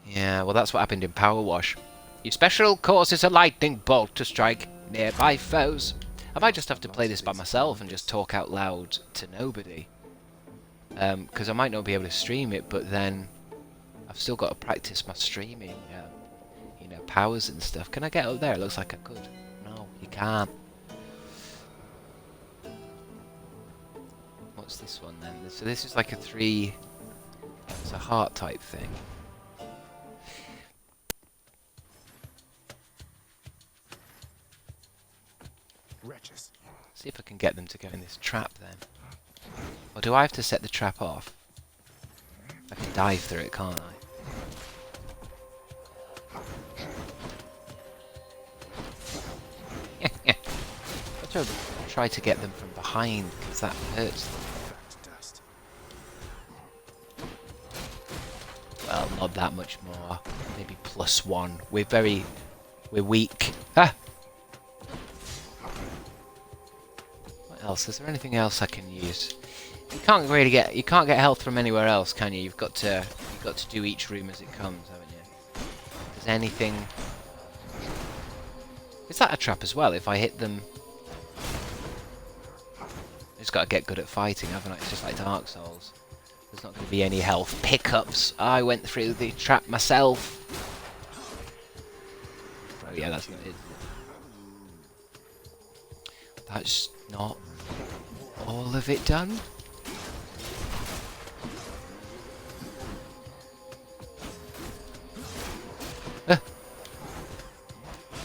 Yeah, well, that's what happened in Power Wash. Your special causes a lightning bolt to strike nearby foes. I might just have to play this by myself and just talk out loud to nobody. Because I might not be able to stream it, but then I've still got to practice my streaming, you know, powers and stuff. Can I get up there? It looks like I could. No, you can't. What's this one then? So this is like a 3... It's a heart type thing. Wretches. See if I can get them to go in this trap then. Or do I have to set the trap off? I can dive through it, can't I? I'll try to get them from behind, because that hurts them. Back to dust. Well, not that much more. Maybe +1. We're weak. Ah! What else? Is there anything else I can use? You can't get health from anywhere else, can you? You've got to do each room as it comes, haven't you? Is there anything? Is that a trap as well? If I hit them, I just got to get good at fighting, haven't I? It's just like Dark Souls. There's not going to be any health pickups. I went through the trap myself. Oh yeah, that's not it. That's not all of it done.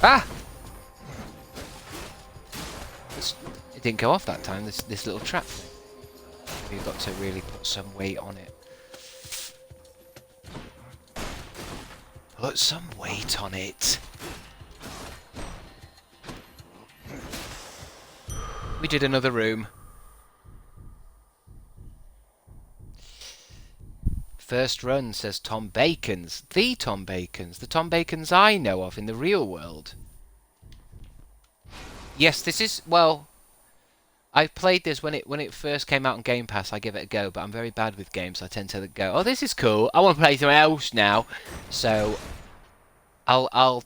Ah! It didn't go off that time, this little trap thing. We've got to really put some weight on it. Put some weight on it. We did another room. First run, says Tom Bacons. The Tom Bacons. The Tom Bacons I know of in the real world. Yes, this is... Well, I played this when it first came out on Game Pass. I give it a go, but I'm very bad with games. I tend to go, oh, this is cool. I want to play something else now. So, I'll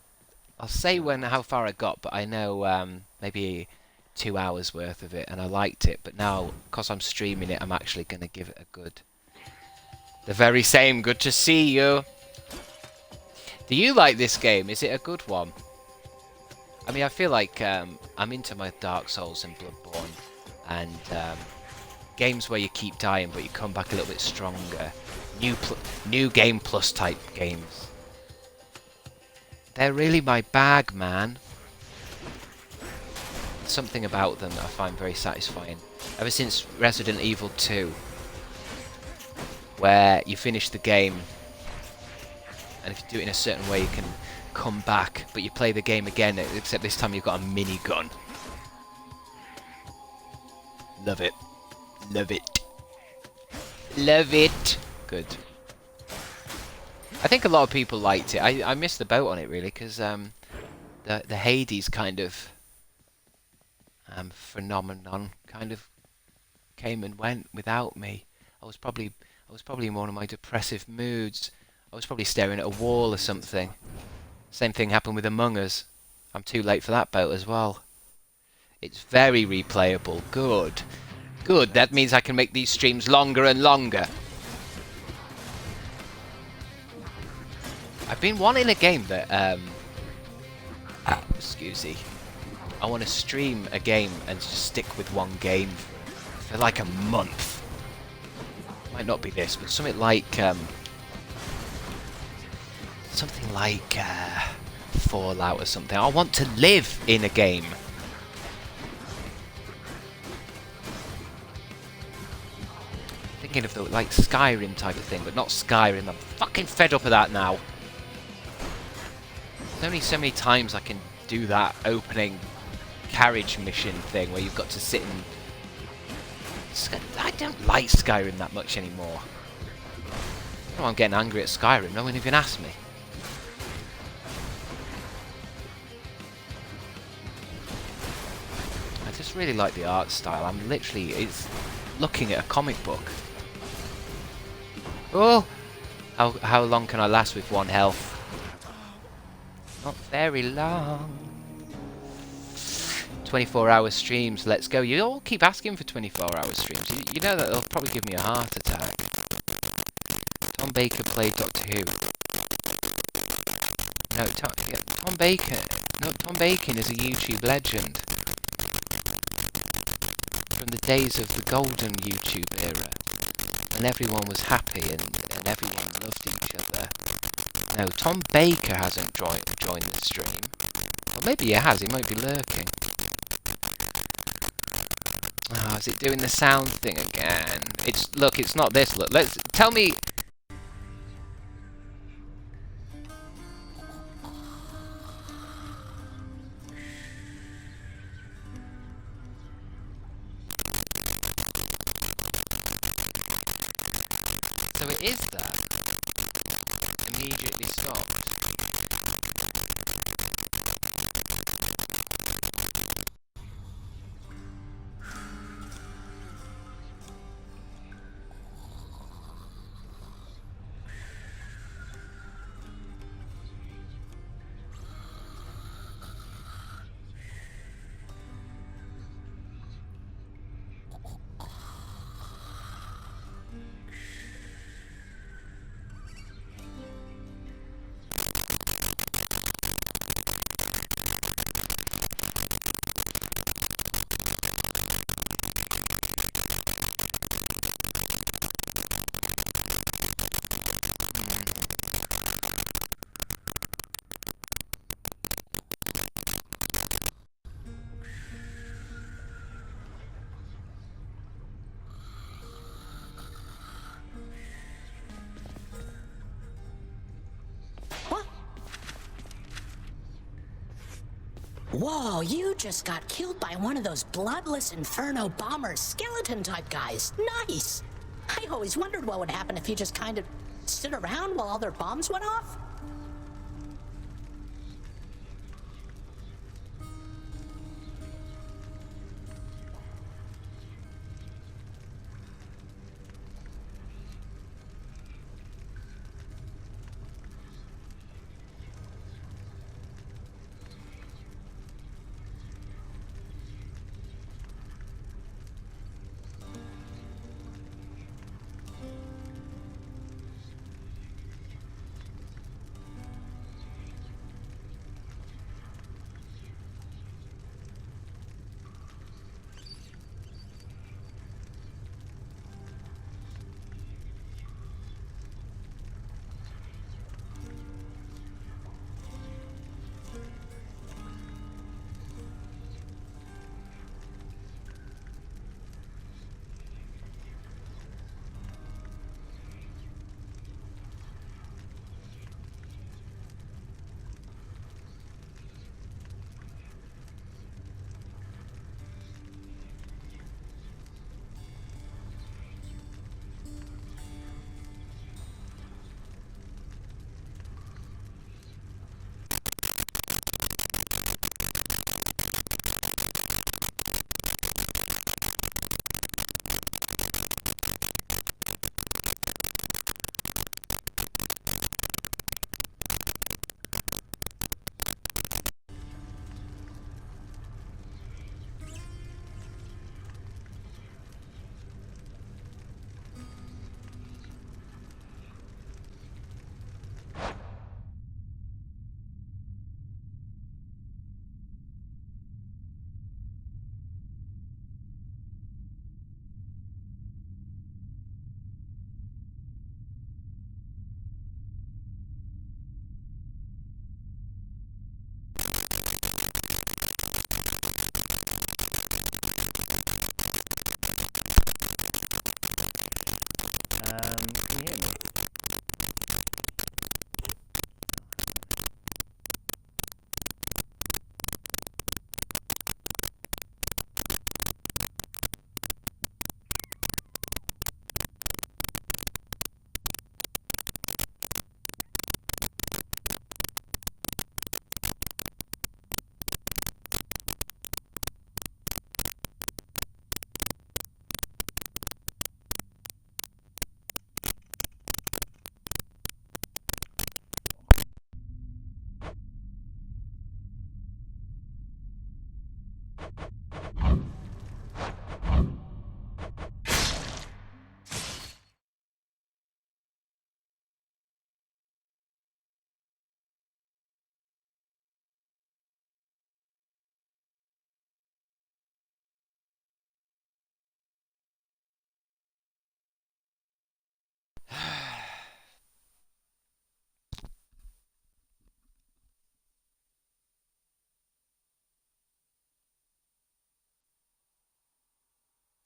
say how far I got, but I know maybe 2 hours worth of it, and I liked it. But now, because I'm streaming it, I'm actually going to give it a good... The very same. Good to see you. Do you like this game? Is it a good one? I mean, I feel like I'm into my Dark Souls and Bloodborne, and games where you keep dying but you come back a little bit stronger. New Game Plus type games. They're really my bag, man. Something about them that I find very satisfying. Ever since Resident Evil 2, where you finish the game, and if you do it in a certain way, you can come back, but you play the game again, except this time you've got a minigun. Love it. Love it. Love it. Good. I think a lot of people liked it. I missed the boat on it, really, because the Hades kind of phenomenon kind of came and went without me. I was probably in one of my depressive moods. I was probably staring at a wall or something. Same thing happened with Among Us. I'm too late for that boat as well. It's very replayable. Good. Good. That means I can make these streams longer and longer. I've been wanting a game that excuse me. I want to stream a game and just stick with one game for like a month. Might not be this, but something like Fallout or something. I want to live in a game. Thinking of the like Skyrim type of thing, but not Skyrim. I'm fucking fed up of that now. There's only so many times I can do that opening carriage mission thing where you've got to sit and... I don't like Skyrim that much anymore. Oh, I'm getting angry at Skyrim. No one even asked me. I just really like the art style. I'm literally... it's looking at a comic book. Oh! How long can I last with one health? Not very long. 24-hour streams, let's go. You all keep asking for 24-hour streams. You know that they'll probably give me a heart attack. Tom Baker played Doctor Who. No, Tom Baker. No, Tom Bacon is a YouTube legend. From the days of the golden YouTube era. And everyone was happy and everyone loved each other. No, Tom Baker hasn't joined the stream. Or maybe he has, he might be lurking. Oh, is it doing the sound thing again? Look, it's not this, look. Tell me... So it is that. Immediately stopped. Whoa, you just got killed by one of those bloodless Inferno bomber skeleton type guys. Nice! I always wondered what would happen if you just kind of stood around while all their bombs went off.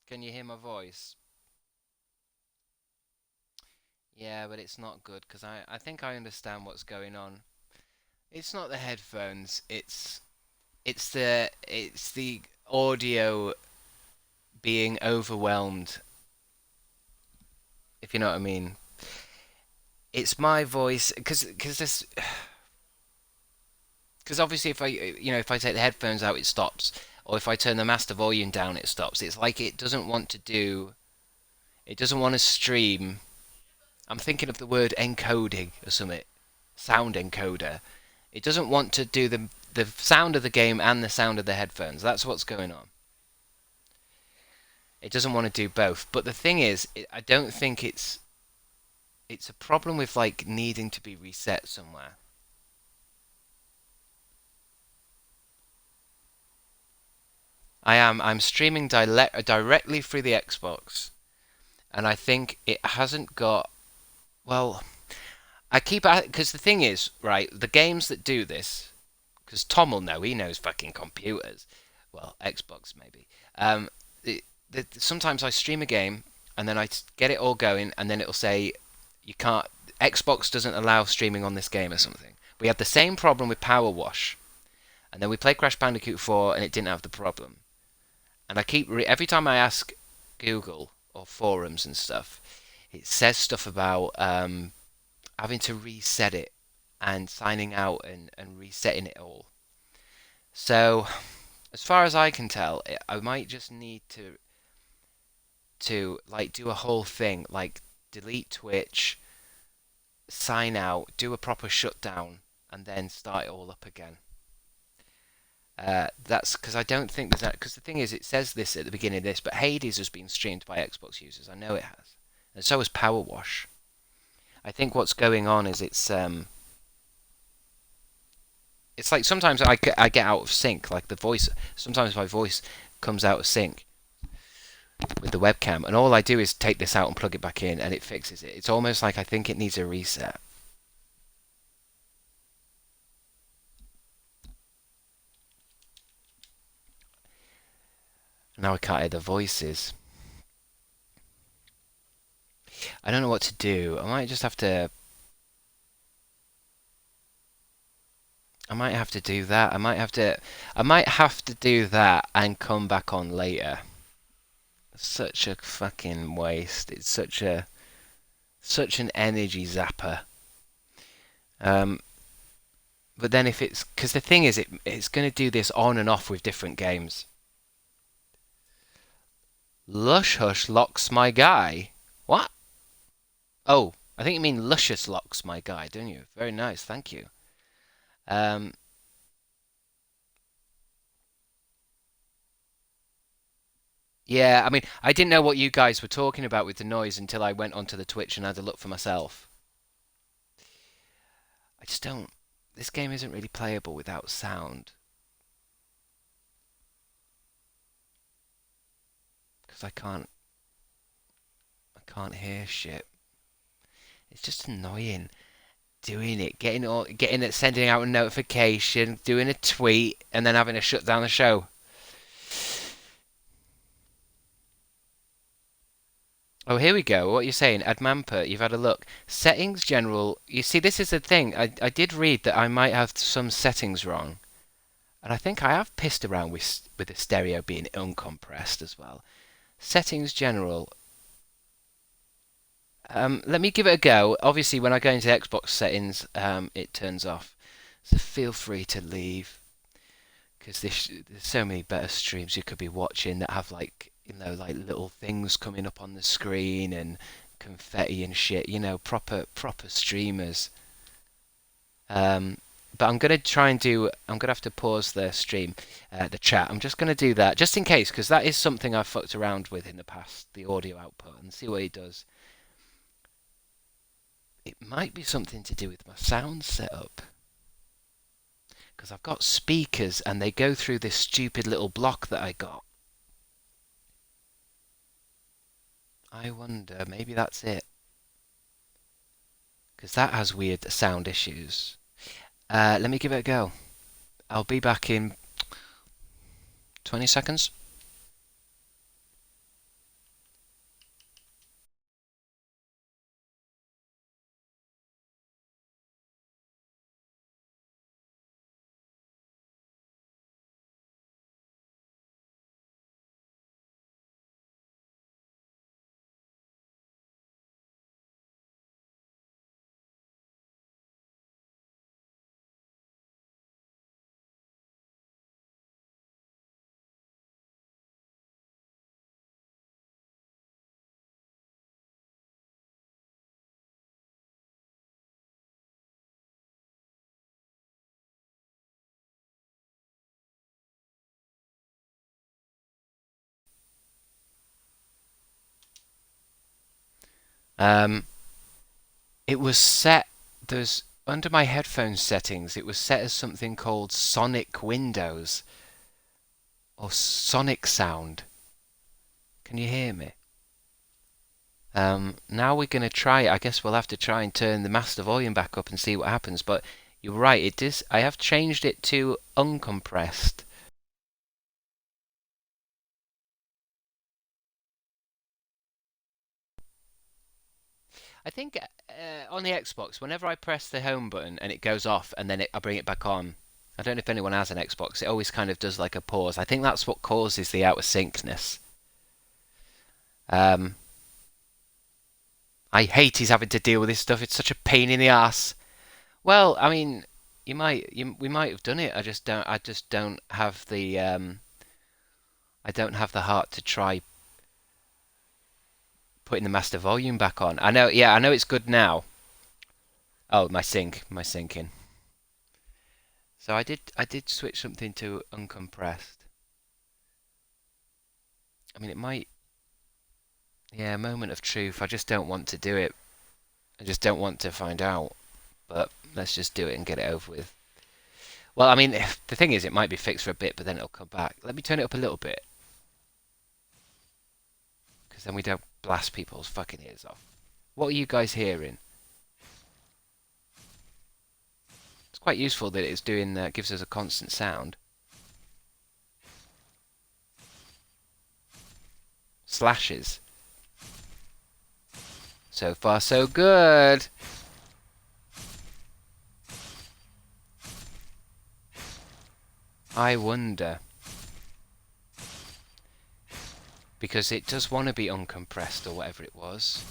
Can you hear my voice? Yeah, but it's not good because I think I understand what's going on. It's not the headphones. It's the audio being overwhelmed, if you know what I mean. It's my voice because this because obviously if I take the headphones out it stops, or if I turn the master volume down it stops. It's like it doesn't want to stream. I'm thinking of the word encoding or something, sound encoder. It doesn't want to do the sound of the game and the sound of the headphones. That's what's going on. It doesn't want to do both. But the thing is, I don't think it's a problem with like needing to be reset somewhere. I'm streaming directly through the Xbox, and I think it hasn't got well. I keep because the thing is, right, the games that do this, because Tom will know, he knows fucking computers. Well, Xbox maybe. Sometimes I stream a game and then get it all going, and then it'll say you can't. Xbox doesn't allow streaming on this game or something. We had the same problem with Power Wash, and then we played Crash Bandicoot 4, and it didn't have the problem. And I keep every time I ask Google or forums and stuff, it says stuff about having to reset it and signing out and resetting it all. So, as far as I can tell, I might just need to like do a whole thing, like delete Twitch, sign out, do a proper shutdown, and then start it all up again. That's because I don't think there's that. Because the thing is, it says this at the beginning of this, but Hades has been streamed by Xbox users. I know it has, and so has Power Wash. I think what's going on is it's like sometimes I get out of sync, like the voice. Sometimes my voice comes out of sync with the webcam, and all I do is take this out and plug it back in, and it fixes it. It's almost like I think it needs a reset. Now I can't hear the voices. I don't know what to do. I might just have to. I might have to do that. I might have to. I might have to do that and come back on later. Such a fucking waste. It's such an energy zapper. But then if it's because the thing is, it's going to do this on and off with different games. Lush Hush locks my guy. What? Oh, I think you mean Luscious locks my guy, don't you? Very nice, thank you. Um, yeah, I mean, I didn't know what you guys were talking about with the noise until I went onto the Twitch and had a look for myself. I just don't. This game isn't really playable without sound. Because I can't hear shit. It's just annoying doing it, getting it, sending out a notification, doing a tweet, and then having to shut down the show. Oh, here we go. What you're saying, Admampa, you've had a look. Settings general. You see, this is the thing. I did read that I might have some settings wrong, and I think I have pissed around with the stereo being uncompressed as well. Settings general. Let me give it a go. Obviously, when I go into Xbox settings, it turns off. So feel free to leave, because there's so many better streams you could be watching that have like like little things coming up on the screen and confetti and shit. Proper streamers. But I'm gonna try and do. I'm gonna have to pause the stream, the chat. I'm just gonna do that just in case, because that is something I've fucked around with in the past, the audio output, and see what it does. It might be something to do with my sound setup, because I've got speakers and they go through this stupid little block that I got. I wonder, maybe that's it, because that has weird sound issues. Let me give it a go. I'll be back in 20 seconds. Um, it was set. There's under my headphone settings. It was set as something called Sonic Windows or Sonic Sound. Can you hear me? Now we're going to try it. I guess we'll have to try and turn the master volume back up and see what happens. But you're right. It is. I have changed it to uncompressed. I think on the Xbox, whenever I press the home button and it goes off and then I bring it back on, I don't know if anyone has an Xbox, it always kind of does like a pause. I think that's what causes the out of syncness. I hate he's having to deal with this stuff. It's such a pain in the ass. Well, I mean, we might have done it. I just don't have the I don't have the heart to try putting the master volume back on. I know, yeah, I know it's good now. Oh, my syncing. So I did switch something to uncompressed. I mean, it might, yeah, moment of truth. I just don't want to do it. I just don't want to find out. But let's just do it and get it over with. Well, I mean, the thing is, it might be fixed for a bit, but then it'll come back. Let me turn it up a little bit. Because then we don't blast people's fucking ears off. What are you guys hearing? It's quite useful that it's doing that, gives us a constant sound. Slashes. So far, so good. I wonder. Because it does want to be uncompressed or whatever it was.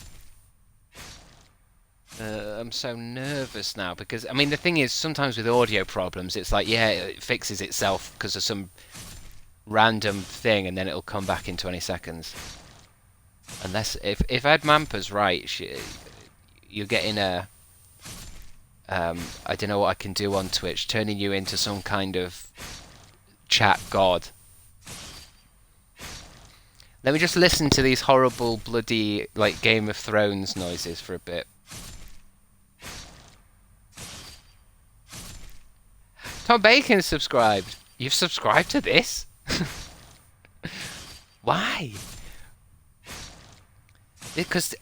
I'm so nervous now because, I mean, the thing is, sometimes with audio problems, it's like, yeah, it fixes itself because of some random thing and then it'll come back in 20 seconds. Unless, if Ed Mampa's right, you're getting a, I don't know what I can do on Twitch, turning you into some kind of chat god. Let me just listen to these horrible, bloody, like, Game of Thrones noises for a bit. Tom Bacon subscribed. You've subscribed to this? Why? Because,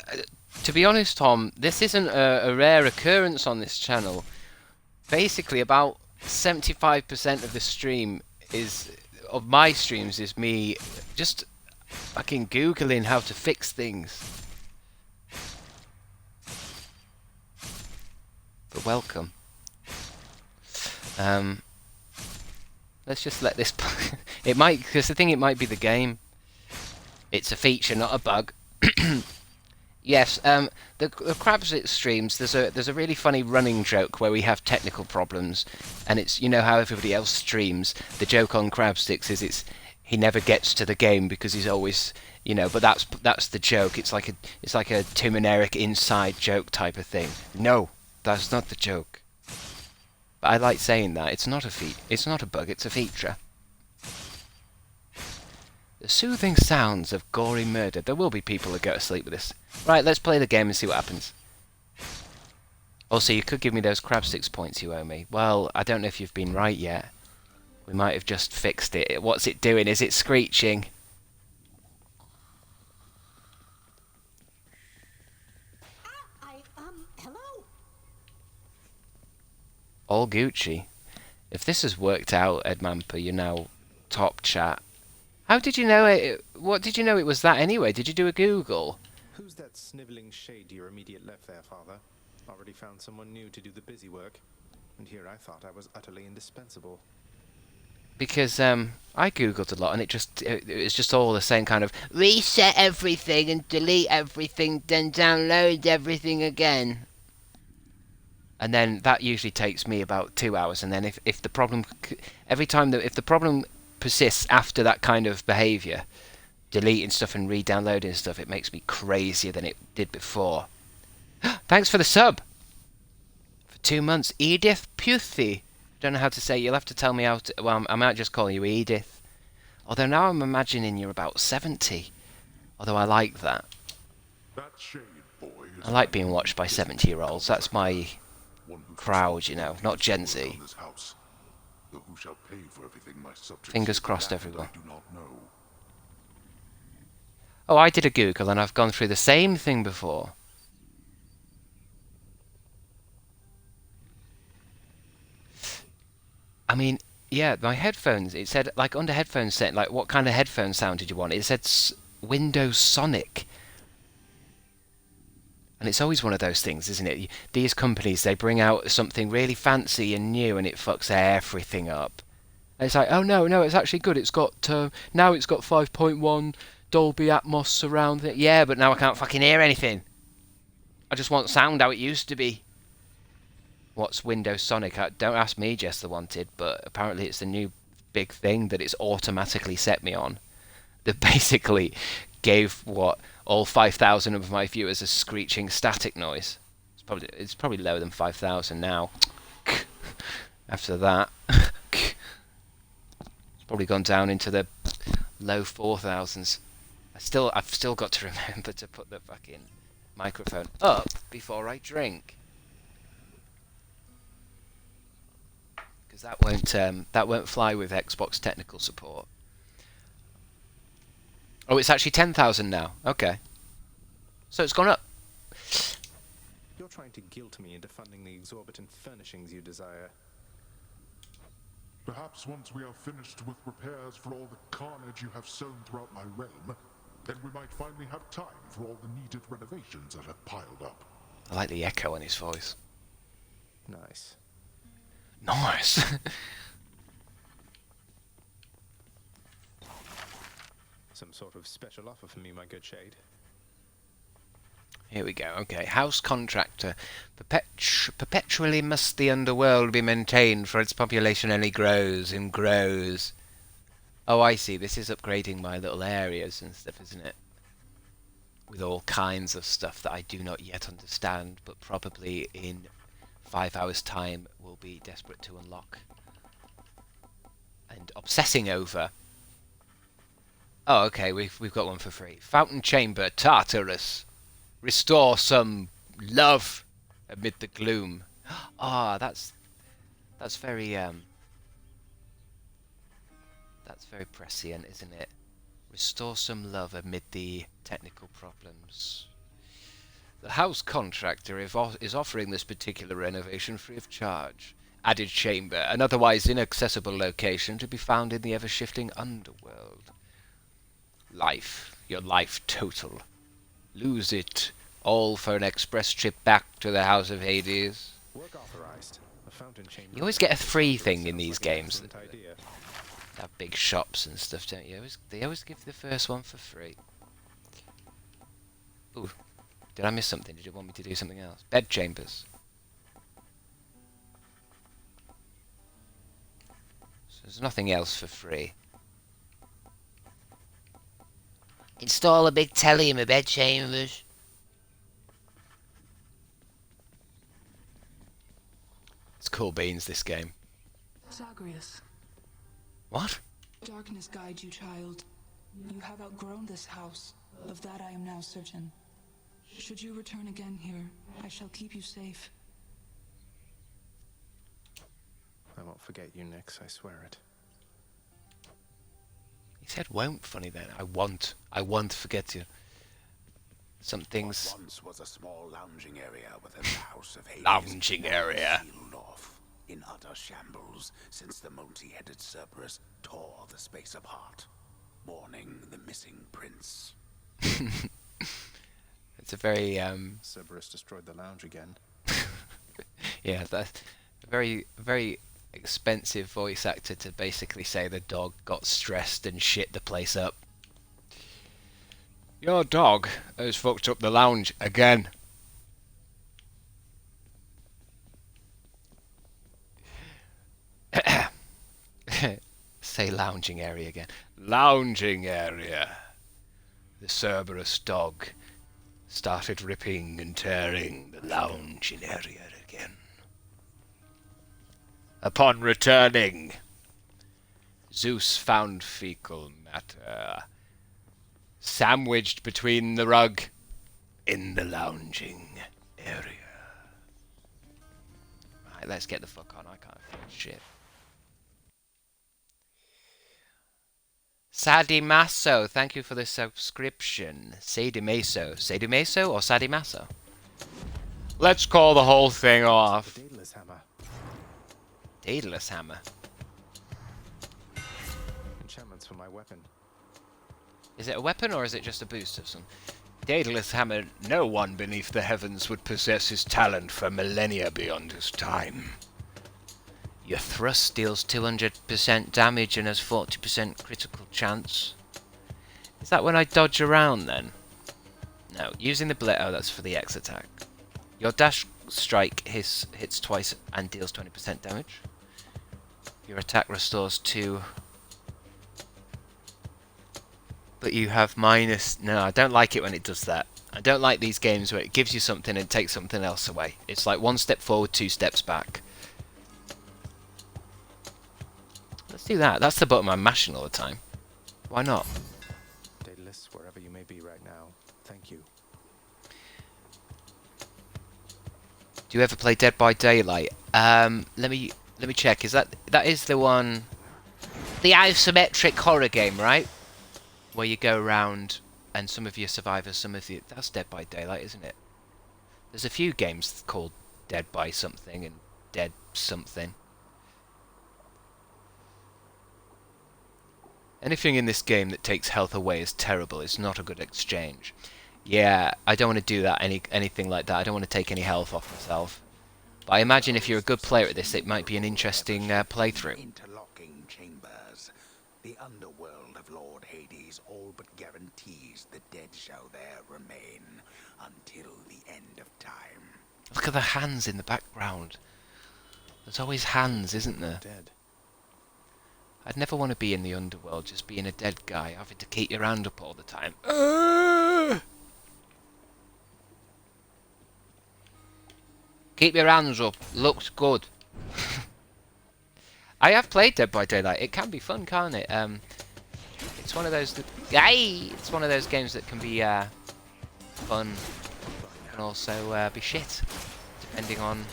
to be honest, Tom, this isn't a rare occurrence on this channel. Basically, about 75% of the stream of my streams is me just fucking Googling how to fix things. But welcome. Let's just let this. It might, because the thing, it might be the game. It's a feature, not a bug. Yes, the Crabstickz streams. There's a really funny running joke where we have technical problems, and it's, you know how everybody else streams. The joke on Crabstickz is he never gets to the game because he's always, you know. But that's the joke. It's like a Tim and Eric inside joke type of thing. No, that's not the joke. But I like saying that. It's not a bug. It's a feature. The soothing sounds of gory murder. There will be people that go to sleep with this. Right, let's play the game and see what happens. Also, you could give me those Crabstickz points you owe me. Well, I don't know if you've been right yet. We might have just fixed it. What's it doing? Is it screeching? Hello? All Gucci. If this has worked out, Ed Mampa, you're now top chat. How did you know it? What did you know it was that anyway? Did you do a Google? Who's that sniveling shade to your immediate left there, Father? Already found someone new to do the busy work. And here I thought I was utterly indispensable. Because I Googled a lot and it was just all the same kind of reset everything and delete everything, then download everything again. And then that usually takes me about 2 hours. And then if the problem, if the problem persists after that kind of behaviour, deleting stuff and re-downloading stuff, it makes me crazier than it did before. Thanks for the sub! For 2 months. Edith Puthi. Don't know how to say. You'll have to tell me how to. Well, I might just call you Edith. Although now I'm imagining you're about 70. Although I like that. That shade, boy, I like being watched by 70-year-olds. That's my crowd, you know, not Gen Z. Fingers crossed, everyone. Oh, I did a Google and I've gone through the same thing before. I mean, yeah, my headphones, it said, like, under headphones set, like, what kind of headphone sound did you want? It said Windows Sonic. And it's always one of those things, isn't it? These companies, they bring out something really fancy and new and it fucks everything up. And it's like, oh no, it's actually good. It's got, now it's got 5.1 Dolby Atmos surround. Yeah, but now I can't fucking hear anything. I just want sound how it used to be. What's Windows Sonic? Don't ask me, Jess the Wanted, but apparently it's the new big thing that it's automatically set me on. That basically gave all 5,000 of my viewers a screeching static noise. It's probably lower than 5,000 now. After that, it's probably gone down into the low 4,000s. I've still got to remember to put the fucking microphone up before I drink. Because that won't fly with Xbox technical support. Oh, it's actually 10,000 now. Okay. So it's gone up. You're trying to guilt me into funding the exorbitant furnishings you desire. Perhaps once we are finished with repairs for all the carnage you have sown throughout my realm, then we might finally have time for all the needed renovations that have piled up. I like the echo in his voice. Nice. Nice. Some sort of special offer for me, my good shade. Here we go. Okay, house contractor. Perpetually must the underworld be maintained, for its population only grows and grows. Oh, I see. This is upgrading my little areas and stuff, isn't it? With all kinds of stuff that I do not yet understand, but probably in 5 hours' time will be desperate to unlock. And obsessing over. Oh, okay, we've got one for free. Fountain Chamber, Tartarus. Restore some love amid the gloom. Ah, that's very that's very prescient, isn't it? Restore some love amid the technical problems. The house contractor is offering this particular renovation free of charge. Added chamber, an otherwise inaccessible location to be found in the ever-shifting underworld. Life, your life total. Lose it all for an express trip back to the House of Hades. Work authorized. A fountain chamber. You always get a free thing in these games. Have big shops and stuff, don't you? They always give the first one for free. Ooh, did I miss something? Did you want me to do something else? Bed chambers. So there's nothing else for free. Install a big telly in my bedchambers. It's cool beans, this game. Zagreus, What? darkness guide you, child. You have outgrown this house. Of that I am now certain. Should you return again here, I shall keep you safe. I won't forget you, Nix, I swear it. He said won't, funny then. I won't forget you. Some things... What once was a small lounging area within the House of Hades. Lounging area. Sealed off in utter shambles since the multi-headed Cerberus tore the space apart, mourning the missing prince. It's a very, Cerberus destroyed the lounge again. yeah, that's a very, very expensive voice actor to basically say the dog got stressed and shit the place up. Your dog has fucked up the lounge again. Say lounging area again. Lounging area. The Cerberus dog started ripping and tearing the lounging area again. Upon returning, Zeus found fecal matter sandwiched between the rug in the lounging area. Right, let's get the fuck on. I can't feel shit. Sadimaso, thank you for the subscription. Sadimaso. Sadimaso or Sadimaso? Let's call the whole thing off. The Daedalus hammer. Daedalus hammer. Enchantments for my weapon. Is it a weapon or is it just a boost of some? Daedalus hammer, no one beneath the heavens would possess his talent for millennia beyond his time. Your thrust deals 200% damage and has 40% critical chance. Is that when I dodge around then? No, using the blade. Oh, that's for the X attack. Your dash strike hits twice and deals 20% damage. Your attack restores 2. But you have minus... No, I don't like it when it does that. I don't like these games where it gives you something and takes something else away. It's like 1 step forward, 2 steps back. Let's do that. That's the button I'm mashing all the time. Why not? Daedalus, wherever you may be right now, thank you. Do you ever play Dead by Daylight? Let me check. Is that is the one, the isometric horror game, right? Where you go around and some of you survivors, some of you... That's Dead by Daylight, isn't it? There's a few games called Dead by something and Dead something. Anything in this game that takes health away is terrible. It's not a good exchange. Yeah, I don't want to do that. Anything like that. I don't want to take any health off myself. But I imagine if you're a good player at this, it might be an interesting playthrough. Interlocking chambers. The underworld of Lord Hades all but guarantees the dead shall there remain until the end of time. Look at the hands in the background. There's always hands, isn't there? Dead. I'd never want to be in the underworld, just being a dead guy, having to keep your hand up all the time. Keep your hands up. Looks good. I have played Dead by Daylight. It can be fun, can't it? It's one of those. It's one of those games that can be fun and also be shit, depending on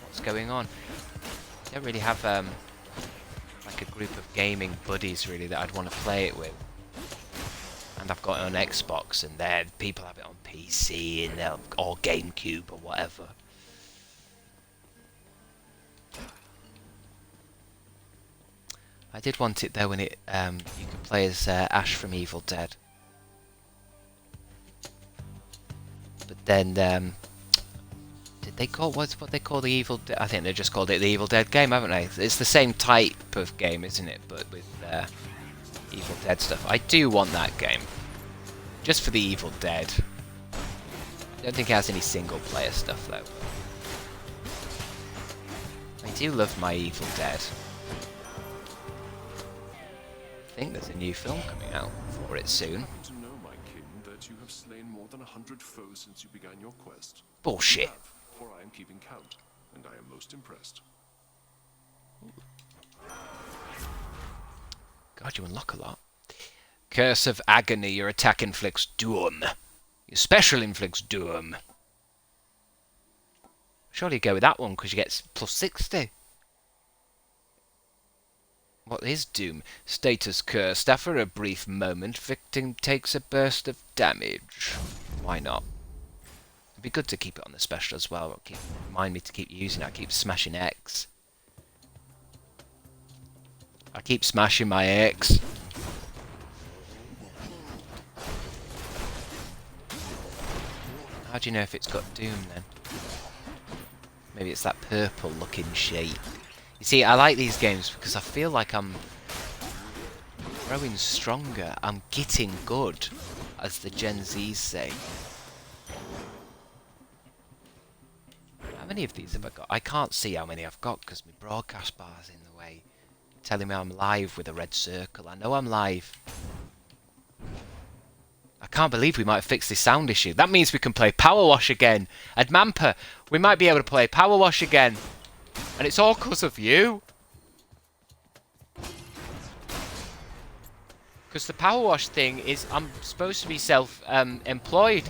what's going on. I don't really have like a group of gaming buddies really that I'd want to play it with. And I've got it on Xbox, and then people have it on PC and or GameCube or whatever. I did want it though when it you could play as Ash from Evil Dead. But then did they call what they call the Evil Dead? I think they just called it the Evil Dead game, haven't they? It's the same type of game, isn't it? But with Evil Dead stuff. I do want that game. Just for the Evil Dead. I don't think it has any single player stuff though. I do love my Evil Dead. I think there's a new film coming out for it soon. To know, my kin, that you have slain more than 100 foes since you began your quest. Bullshit. You have, for I am keeping count, and I am most impressed. God, you unlock a lot. Curse of Agony. Your attack inflicts doom. Your special inflicts doom. Surely you go with that one because you get plus 60. What is doom? Status cursed. After a brief moment, victim takes a burst of damage. Why not? It'd be good to keep it on the special as well. Remind me to keep using it. I keep smashing X. I keep smashing my X. How do you know if it's got doom then? Maybe it's that purple looking shape. You see, I like these games because I feel like I'm growing stronger. I'm getting good, as the Gen Zs say. How many of these have I got? I can't see how many I've got because my broadcast bar's in the way. Telling me I'm live with a red circle. I know I'm live. I can't believe we might have fixed this sound issue. That means we can play Power Wash again. Admampa, we might be able to play Power Wash again. And it's all because of you. Because the Power Wash thing is, I'm supposed to be self-employed.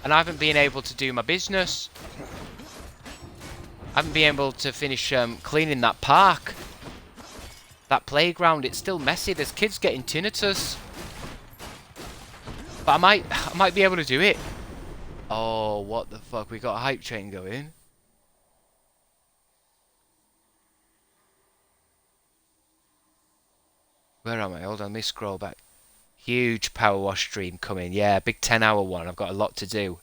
And I haven't been able to do my business. I haven't been able to finish cleaning that park. That playground, it's still messy. There's kids getting tinnitus. But I might be able to do it. Oh, what the fuck? We got a hype train going. Where am I? Hold on, let me scroll back. Huge power wash stream coming. Yeah, big 10-hour one. I've got a lot to do.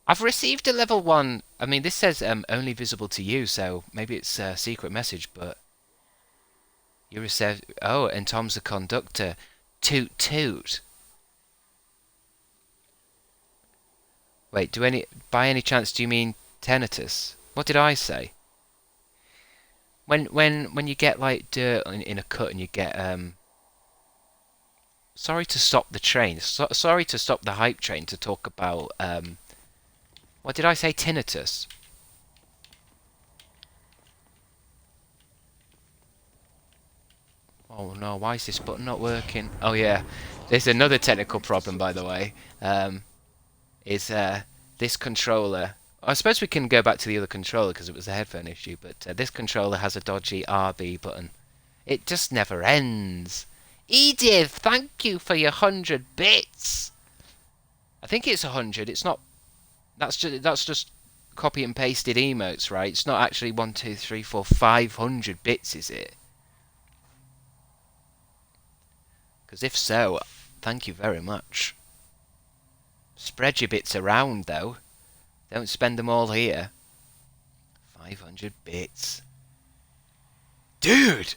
I've received a level 1. I mean, this says only visible to you, so maybe it's a secret message, but... You received... Oh, and Tom's the conductor. Toot toot. Wait, by any chance do you mean tinnitus? What did I say? When you get like dirt in a cut and you get sorry to stop the train. Sorry to stop the hype train to talk about what did I say? Tinnitus. Oh no, why is this button not working? Oh yeah, there's another technical problem, by the way. Is this controller... I suppose we can go back to the other controller because it was a headphone issue, but this controller has a dodgy RB button. It just never ends. Edith, thank you for your 100 bits. I think it's 100. It's not... That's just copy and pasted emotes, right? It's not actually 1, 2, 3, 4, 500 bits, is it? Because if so, thank you very much. Spread your bits around, though. Don't spend them all here. 500 bits. Dude!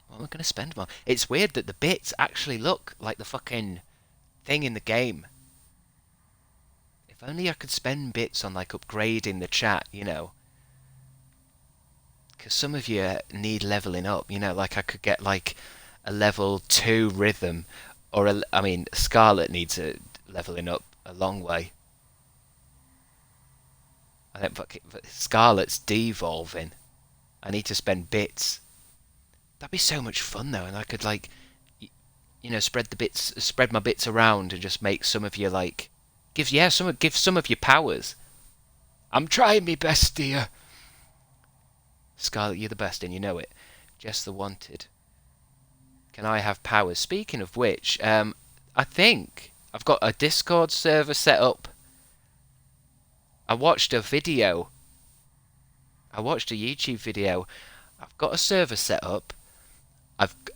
What am I going to spend them on? It's weird that the bits actually look like the fucking thing in the game. If only I could spend bits on, like, upgrading the chat, you know. Because some of you need leveling up, you know. Like, I could get, like, a level 2 rhythm. Or, I mean, Scarlet needs a leveling up a long way. I don't fucking... Scarlet's devolving. I need to spend bits. That'd be so much fun though, and I could like, you know, spread my bits around and just make some of you like, give some of you powers. I'm trying my best, dear. Scarlet, you're the best, and you know it. Just the wanted. Can I have powers? Speaking of which, I think I've got a Discord server set up. I watched a YouTube video. I've got a server set up.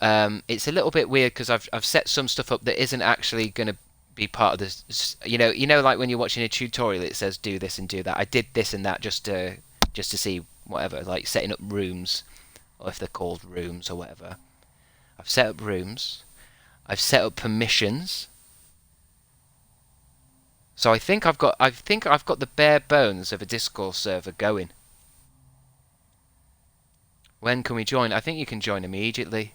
It's a little bit weird because I've set some stuff up that isn't actually going to be part of this. You know, like when you're watching a tutorial, it says do this and do that. I did this and that just to see whatever, like setting up rooms, or if they're called rooms or whatever. I've set up rooms. I've set up permissions. So I think I've got the bare bones of a Discord server going. When can we join? I think you can join immediately.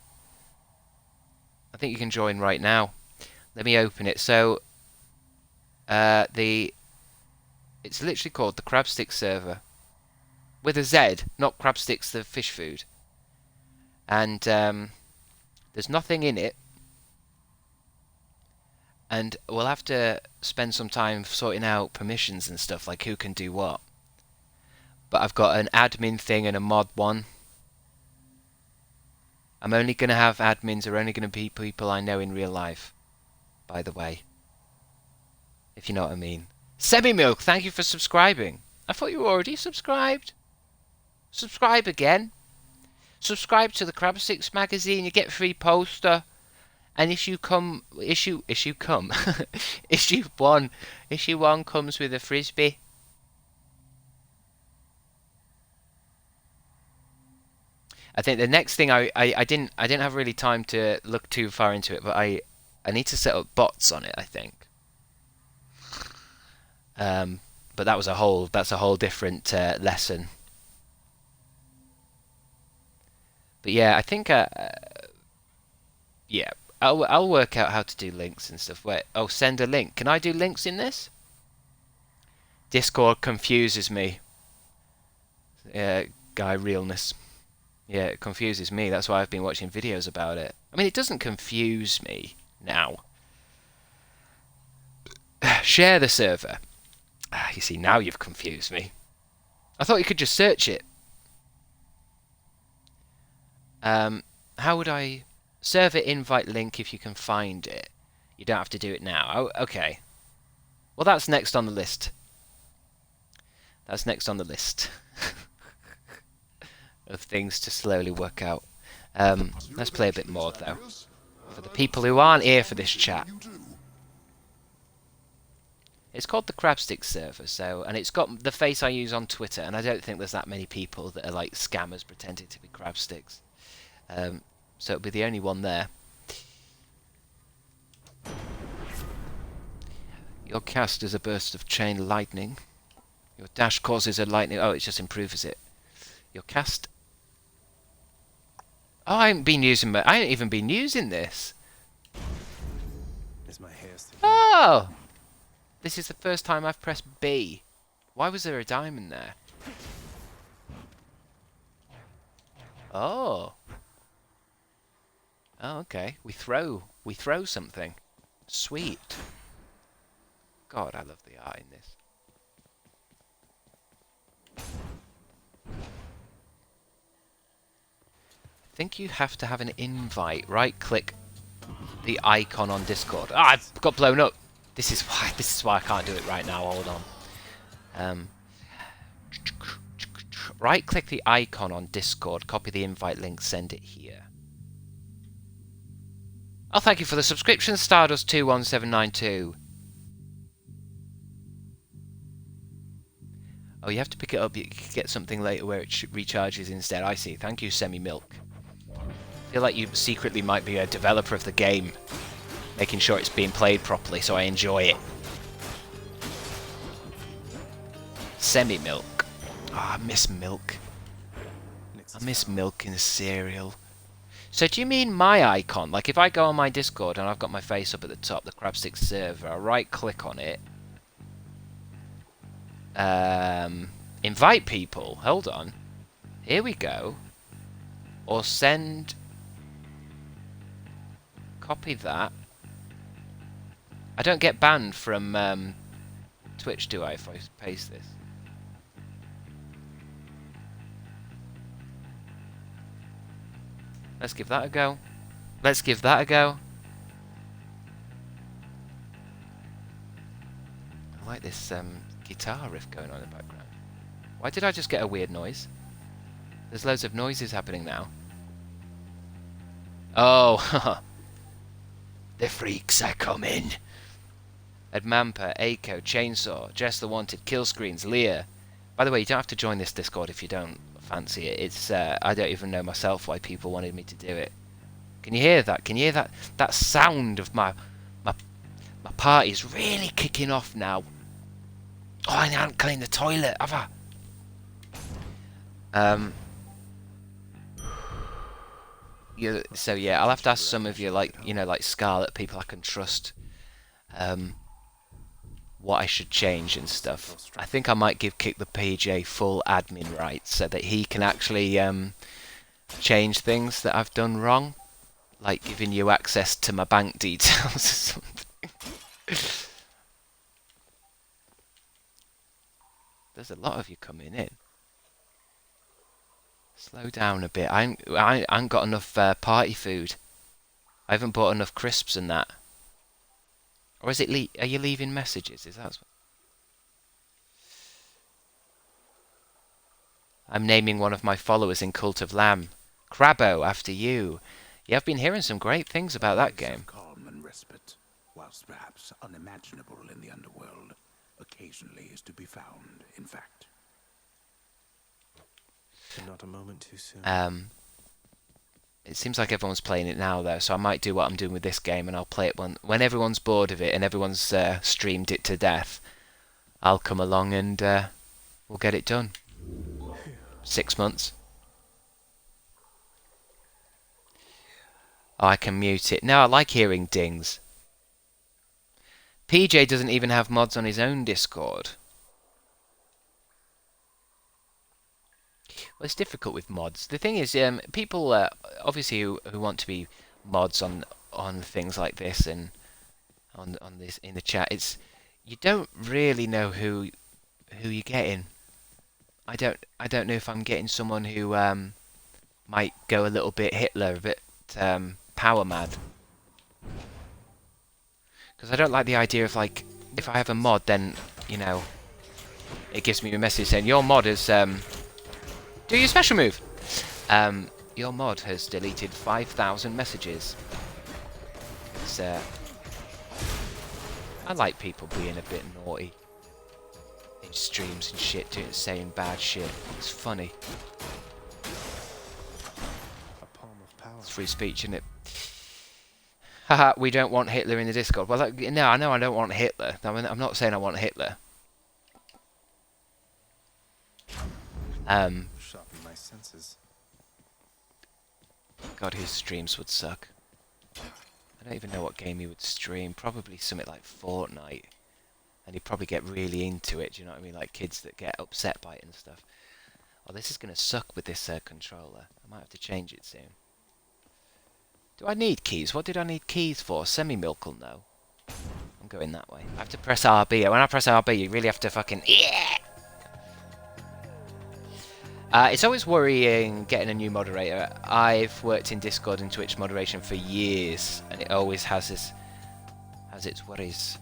I think you can join right now. Let me open it. So it's literally called the Crabstickz server. With a Z, not Crabstickz the fish food. And there's nothing in it. And we'll have to spend some time sorting out permissions and stuff, like who can do what. But I've got an admin thing and a mod one. I'm only going to have admins are only going to be people I know in real life, by the way. If you know what I mean. Semi-Milk, thank you for subscribing. I thought you were already subscribed. Subscribe again. Subscribe to the Crabstickz magazine, you get a free poster. And issue 1 comes with a frisbee. I think the next thing I didn't have really time to look too far into it, but I need to set up bots on it, I think. But that's a whole different lesson. But yeah, I think yeah, I'll work out how to do links and stuff. Wait, oh, send a link. Can I do links in this? Discord confuses me. Guy realness. Yeah, it confuses me. That's why I've been watching videos about it. I mean, it doesn't confuse me now. Share the server. You see, now you've confused me. I thought you could just search it. How would I... Server invite link if you can find it. You don't have to do it now. Oh, okay. Well, that's next on the list. That's next on the list of things to slowly work out. Let's play a bit more, though. For the people who aren't here for this chat. It's called the Crabstickz server, so, and it's got the face I use on Twitter, and I don't think there's that many people that are like scammers pretending to be Crabstickz. So it'll be the only one there. Your cast is a burst of chain lightning. Your dash causes a lightning... Oh, it just improves it. Your cast... Oh, I haven't even been using this. Is my hair sticking? Oh! This is the first time I've pressed B. Why was there a diamond there? Oh. Oh, okay. We throw something. Sweet. God, I love the art in this. I think you have to have an invite. Right-click the icon on Discord. Ah, I've got blown up. This is why I can't do it right now. Hold on. Right-click the icon on Discord. Copy the invite link. Send it here. Oh, thank you for the subscription, Stardust21792. Oh, you have to pick it up. You can get something later where it recharges instead. I see. Thank you, Semi-Milk. I feel like you secretly might be a developer of the game, making sure it's being played properly, so I enjoy it. Semi-Milk. Ah, I miss milk. I miss milk in cereal. So do you mean my icon? Like if I go on my Discord and I've got my face up at the top, the Crabstickz server, I right-click on it. Invite people. Hold on. Here we go. Or send... Copy that. I don't get banned from Twitch, do I, if I paste this? Let's give that a go. Let's give that a go. I like this guitar riff going on in the background. Why did I just get a weird noise? There's loads of noises happening now. Oh, the freaks are coming. Admampa, Aiko, Chainsaw, Jess the Wanted, Kill Screens, Leah. By the way, you don't have to join this Discord if you don't fancy it. It's I don't even know myself why people wanted me to do it. Can you hear that? Can you hear that? That sound of my party's really kicking off now. Oh, I haven't cleaned the toilet, have I? Yeah, so yeah, I'll have to ask some of you, like, you know, like Scarlet, people I can trust, what I should change and stuff. I think I might give Kick the PJ full admin rights so that he can actually change things that I've done wrong, like giving you access to my bank details or something. There's a lot of you coming in. Slow down a bit. I ain't got enough party food. I haven't bought enough crisps and that. Or is it are you leaving messages? Is that... I'm naming one of my followers in Cult of Lamb. Crabbo, after you. Yeah, I've been hearing some great things about that game. Calm and respite, whilst perhaps unimaginable in the underworld, occasionally is to be found, in fact. Not a moment too soon. It seems like everyone's playing it now, though, so I might do what I'm doing with this game, and I'll play it when everyone's bored of it and everyone's streamed it to death. I'll come along and we'll get it done. 6 months. Oh, I can mute it. No, I like hearing dings. PJ doesn't even have mods on his own Discord. Well, it's difficult with mods. The thing is, people obviously who want to be mods on things like this and on this in the chat, it's you don't really know who you're getting. I don't know if I'm getting someone who might go a little bit Hitler, a bit power mad. Because I don't like the idea of, like, if I have a mod, then, you know, it gives me a message saying your mod is do your special move. Your mod has deleted 5,000 messages. It's I like people being a bit naughty in streams and shit, saying bad shit. It's funny. A palm of power. It's free speech, isn't it? Haha, we don't want Hitler in the Discord. Well, no, I know I don't want Hitler. I mean, I'm not saying I want Hitler. Sharpen my senses. God, his streams would suck. I don't even know what game he would stream. Probably something like Fortnite. And he'd probably get really into it, do you know what I mean? Like kids that get upset by it and stuff. Oh, this is going to suck with this controller. I might have to change it soon. Do I need keys? What did I need keys for? Semi-milk will know. I'm going that way. I have to press RB. When I press RB, you really have to fucking... Yeah! It's always worrying getting a new moderator. I've worked in Discord and Twitch moderation for years, and it always has its worries.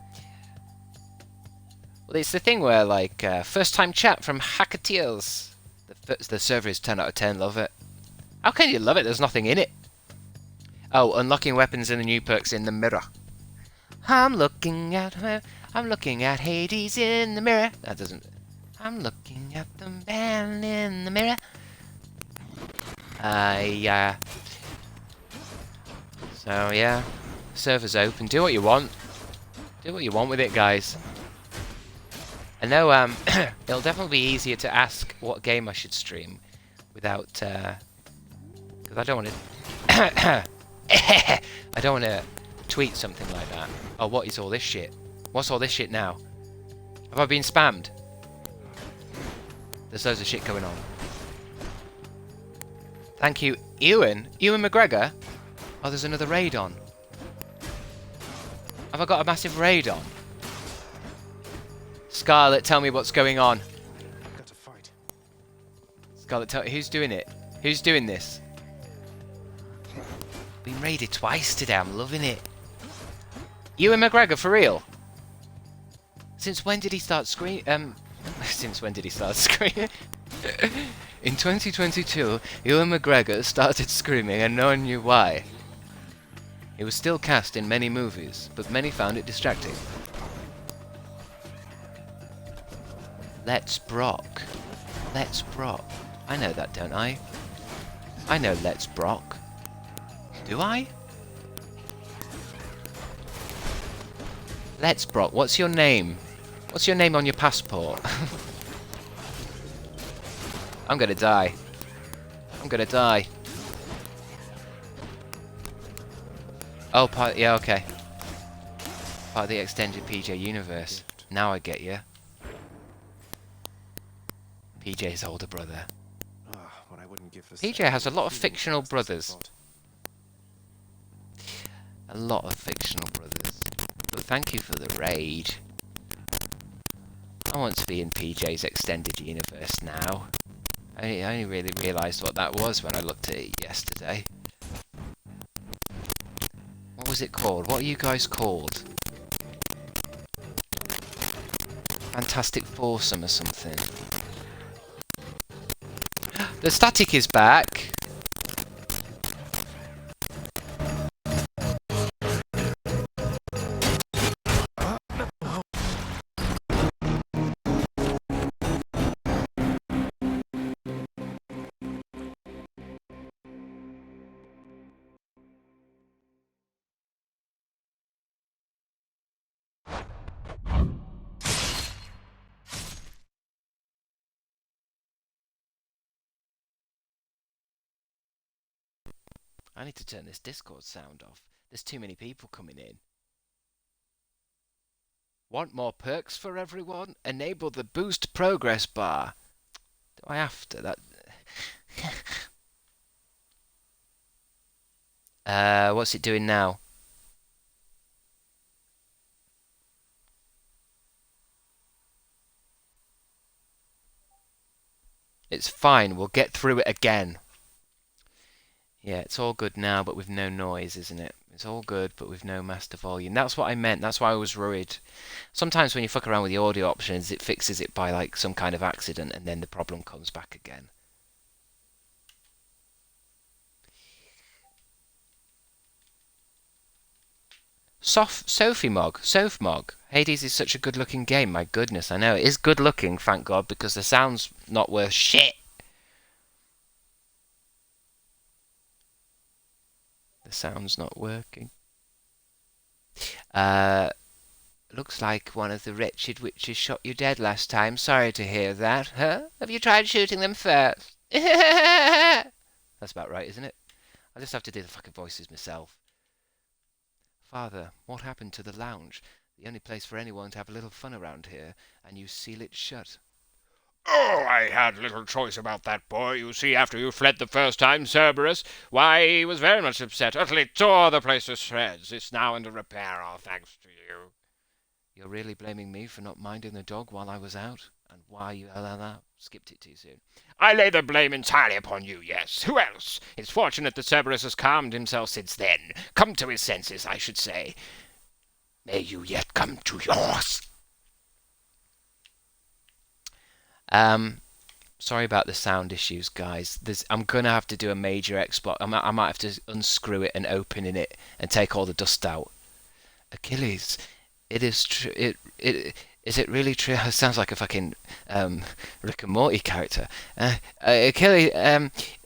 Well, it's the thing where, like, first time chat from HAHAHAHAHA. The server is 10 out of 10, love it. How can you love it? There's nothing in it. Oh, unlocking weapons and the new perks in the mirror. I'm looking at Hades in the mirror. That doesn't... I'm looking at the man in the mirror. Yeah. So, yeah. Server's open. Do what you want. Do what you want with it, guys. I know, it'll definitely be easier to ask what game I should stream without, because I don't want to... I don't want to tweet something like that. Oh, what is all this shit? What's all this shit now? Have I been spammed? There's loads of shit going on. Thank you, Ewan. Ewan McGregor? Oh, there's another raid on. Have I got a massive raid on? Scarlet, tell me what's going on. Got to fight. Scarlet, who's doing it? Who's doing this? Been raided twice today. I'm loving it. Ewan McGregor, for real? Since when did he start screaming? Since when did he start screaming? In 2022, Ewan McGregor started screaming and no one knew why. He was still cast in many movies, but many found it distracting. Let's Brock. Let's Brock. I know that, don't I? I know Let's Brock. Do I? Let's Brock. What's your name? What's your name on your passport? I'm gonna die. I'm gonna die. Oh, yeah, okay. Part of the extended PJ universe. Now I get you. PJ's older brother. What I wouldn't give for PJ has a lot of fictional brothers. A lot of fictional brothers. But thank you for the raid. I want to be in PJ's extended universe now. I only really realised what that was when I looked at it yesterday. What was it called? What are you guys called? Fantastic Foursome or something. The static is back. I need to turn this Discord sound off. There's too many people coming in. Want more perks for everyone? Enable the boost progress bar. Do I have to? That. What's it doing now? It's fine. We'll get through it again. Yeah, it's all good now, but with no noise, isn't it? It's all good, but with no master volume. That's what I meant. That's why I was worried. Sometimes when you fuck around with the audio options, it fixes it by like some kind of accident, and then the problem comes back again. Sophie Mog. Hades is such a good-looking game. My goodness, I know. It is good-looking, thank God, because the sound's not worth shit. The sound's not working. Looks like one of the wretched witches shot you dead last time. Sorry to hear that. Huh? Have you tried shooting them first? That's about right, isn't it? I just have to do the fucking voices myself. Father, what happened to the lounge? The only place for anyone to have a little fun around here, and you seal it shut. Oh, I had little choice about that boy. You see, after you fled the first time, Cerberus, why, he was very much upset, utterly tore the place to shreds. It's now under repair, all thanks to you. You're really blaming me for not minding the dog while I was out? And why you skipped it too soon? I lay the blame entirely upon you, yes. Who else? It's fortunate that Cerberus has calmed himself since then. Come to his senses, I should say. May you yet come to yours. Sorry about the sound issues, guys. I'm gonna have to do a major exploit. I might have to unscrew it and open it and take all the dust out. Achilles, it is true. Is it really true? It sounds like a fucking Rick and Morty character. Achilles,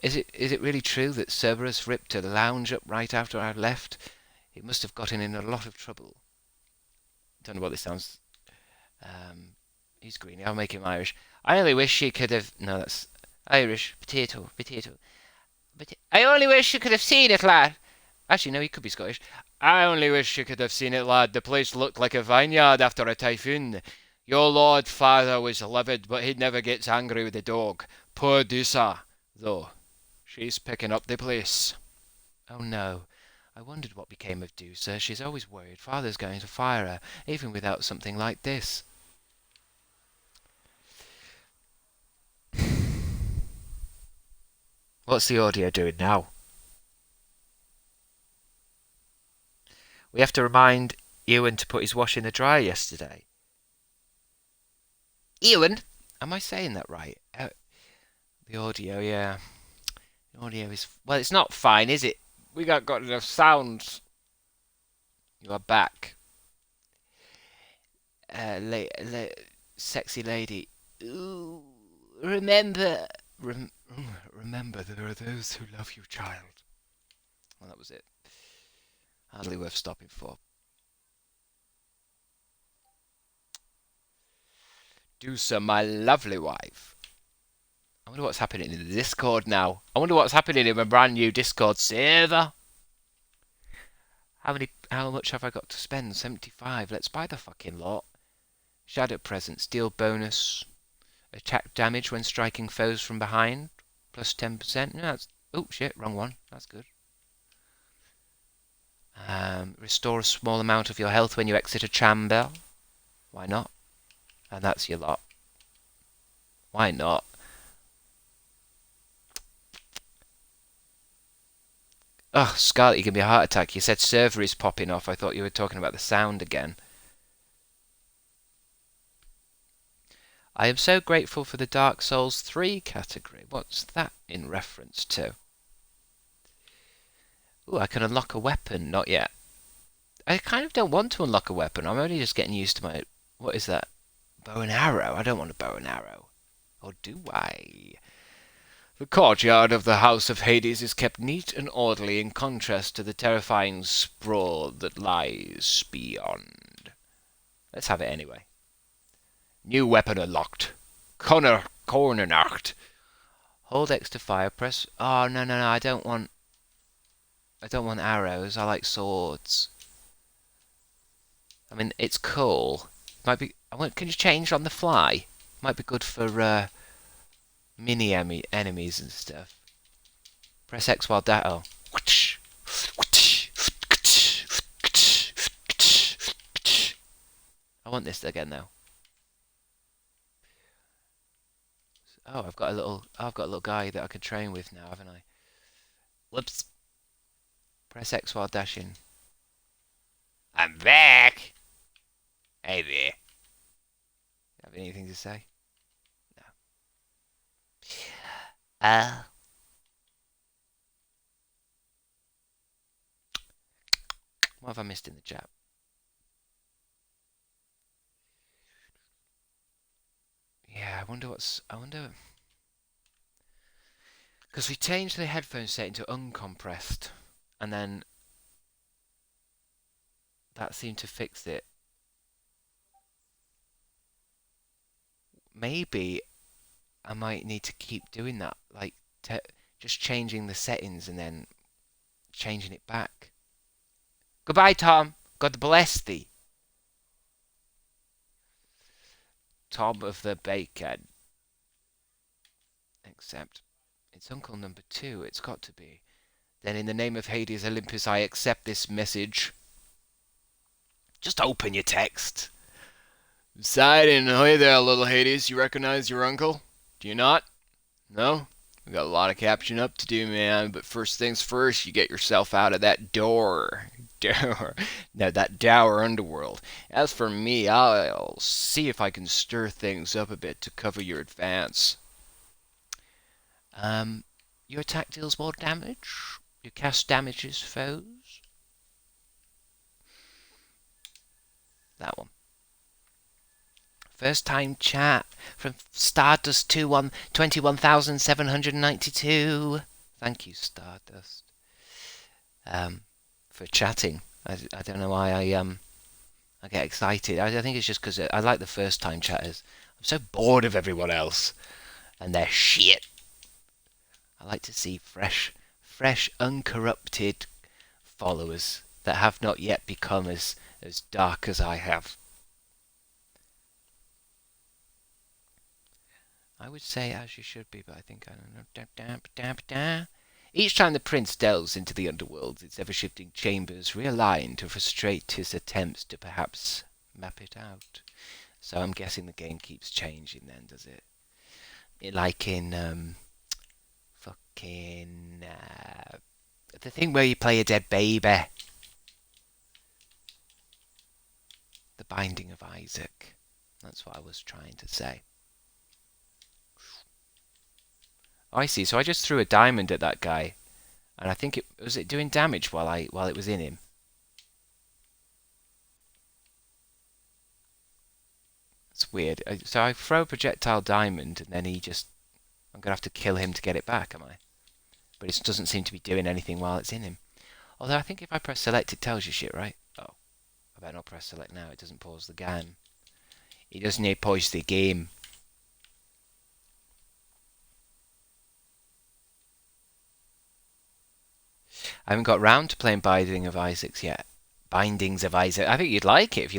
is it really true that Cerberus ripped a lounge up right after I left? It must have gotten in a lot of trouble. Don't know what this sounds. He's green. I'll make him Irish. I only wish she could have. No, that's Irish. Potato. But I only wish you could have seen it, lad. Actually, no, he could be Scottish. I only wish you could have seen it, lad. The place looked like a vineyard after a typhoon. Your lord father was livid, but he never gets angry with the dog. Poor Dusa, though. She's picking up the place. Oh no. I wondered what became of Dusa. She's always worried Father's going to fire her, even without something like this. What's the audio doing now? We have to remind Ewan to put his wash in the dryer yesterday. Ewan? Am I saying that right? The audio, yeah. The audio is... Well, it's not fine, is it? We got enough sounds. You are back. Sexy lady. Ooh, remember... remember, there are those who love you, child. Well, that was it. Hardly worth stopping for. Dusa, my lovely wife. I wonder what's happening in the Discord now. I wonder what's happening in my brand new Discord server. How much have I got to spend? 75. Let's buy the fucking lot. Shadow presence, deal bonus. Attack damage when striking foes from behind. Plus 10%. No, that's... Oh, shit, wrong one. That's good. Restore a small amount of your health when you exit a chamber. Why not? And that's your lot. Why not? Oh, Scarlet, you give me a heart attack. You said server is popping off. I thought you were talking about the sound again. I am so grateful for the Dark Souls 3 category. What's that in reference to? Ooh, I can unlock a weapon. Not yet. I kind of don't want to unlock a weapon. I'm only just getting used to my... What is that? Bow and arrow? I don't want a bow and arrow. Or do I? The courtyard of the House of Hades is kept neat and orderly in contrast to the terrifying sprawl that lies beyond. Let's have it anyway. New weapon unlocked. Cornernacht. Hold X to fire. Press... Oh, no, I don't want... I don't want arrows. I like swords. I mean, it's cool. Might be... Can you change on the fly? Might be good for mini enemies and stuff. Press X while oh. I want this again though. Oh, I've got a little guy that I can train with now, haven't I? Whoops. Press X while dashing. I'm back. Hey there. Have anything to say? No. What have I missed in the chat? Yeah, I wonder. Because we changed the headphone setting to uncompressed, and then that seemed to fix it. Maybe I might need to keep doing that, like just changing the settings and then changing it back. Goodbye, Tom. God bless thee. Tom of the Bacon. Except it's Uncle number 2. It's got to be. Then in the name of Hades Olympus, I accept this message. Just open your text. Poseidon, hey there, little Hades. You recognize your uncle? Do you not? No? We got a lot of catching up to do, man. But first things first, you get yourself out of that door. No, that dour underworld. As for me, I'll see if I can stir things up a bit to cover your advance. Your attack deals more damage. Your cast damages foes. That one. First time chat from Stardust 21,792. Thank you, Stardust. For chatting. I don't know why I get excited. I think it's just because I like the first time chatters. I'm so bored of everyone else and their shit. I like to see fresh, uncorrupted followers that have not yet become as dark as I have. I would say as you should be, but I think I don't know. Each time the prince delves into the underworld, its ever-shifting chambers realign to frustrate his attempts to perhaps map it out. So I'm guessing the game keeps changing then, does it? Like in the thing where you play a dead baby. The Binding of Isaac. That's what I was trying to say. Oh, I see. So I just threw a diamond at that guy, and I think it was doing damage while it was in him. It's weird. So I throw a projectile diamond, and then I'm gonna have to kill him to get it back, am I? But it doesn't seem to be doing anything while it's in him. Although I think if I press select, it tells you shit, right? Oh, I better not press select now. It doesn't pause the game. It doesn't pause the game. I haven't got round to playing Binding of Isaac yet. Bindings of Isaac. I think you'd like it if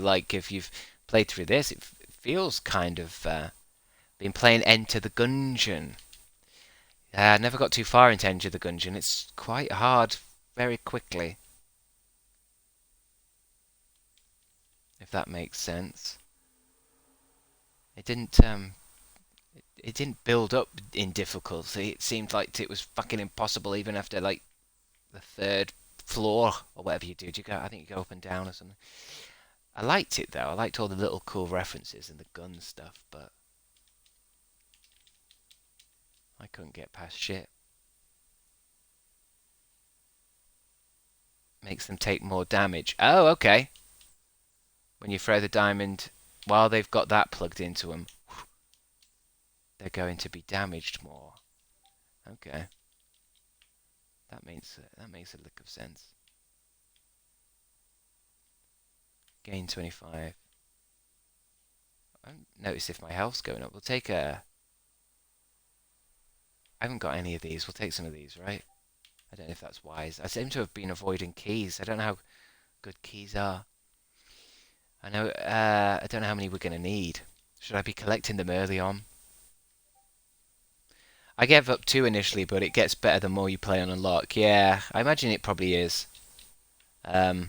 you've played through this. It feels kind of been playing Enter the Gungeon. I never got too far into Enter the Gungeon. It's quite hard very quickly. If that makes sense. It didn't build up in difficulty. It seemed like it was fucking impossible even after like the third floor or whatever you do. I think you go up and down or something. I liked it though. I liked all the little cool references and the gun stuff, but I couldn't get past shit. Makes them take more damage. Oh, okay. When you throw the diamond while they've got that plugged into them, they're going to be damaged more. Okay. That makes a lick of sense. Gain 25. I don't notice if my health's going up. We'll take a... I haven't got any of these. We'll take some of these, right? I don't know if that's wise. I seem to have been avoiding keys. I don't know how good keys are. I don't know how many we're going to need. Should I be collecting them early on? I gave up 2 initially, but it gets better the more you play on Unlock. Yeah, I imagine it probably is. It's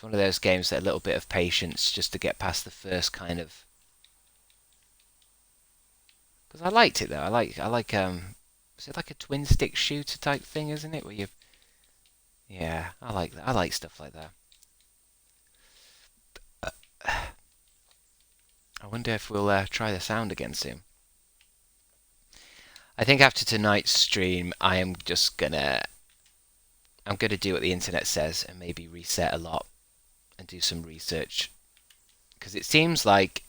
one of those games that a little bit of patience just to get past the first kind of Because I liked it though. Is it like a twin stick shooter type thing, isn't it? Where you, yeah, I like that. I like stuff like that. I wonder if we'll try the sound again soon. I think after tonight's stream, I'm gonna do what the internet says and maybe reset a lot and do some research, because it seems like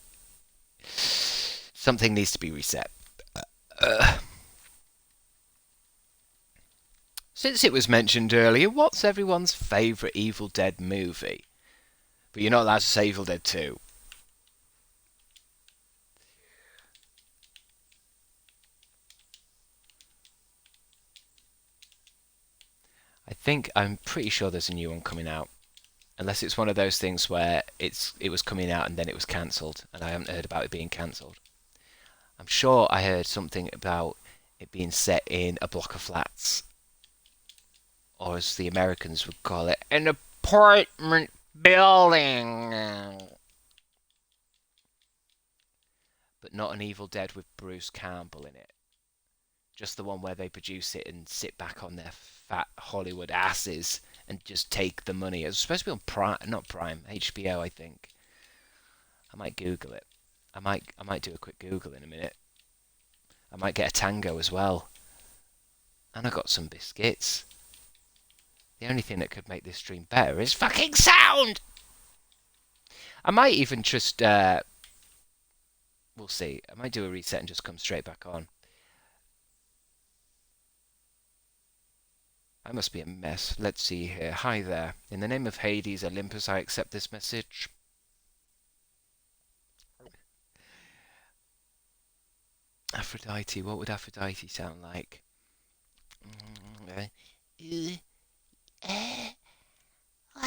something needs to be reset. Since it was mentioned earlier, what's everyone's favourite Evil Dead movie? But you're not allowed to say Evil Dead 2. I'm pretty sure there's a new one coming out. Unless it's one of those things where it was coming out and then it was cancelled, and I haven't heard about it being cancelled. I'm sure I heard something about it being set in a block of flats. Or as the Americans would call it, an apartment building. But not an Evil Dead with Bruce Campbell in it. Just the one where they produce it and sit back on their fat Hollywood asses and just take the money. It was supposed to be on Prime, not Prime, HBO, I think. I might Google it. I might do a quick Google in a minute. I might get a tango as well. And I got some biscuits. The only thing that could make this stream better is fucking sound! I might even just, we'll see. I might do a reset and just come straight back on. I must be a mess. Let's see here. Hi there. In the name of Hades, Olympus, I accept this message. Aphrodite. What would Aphrodite sound like? Why,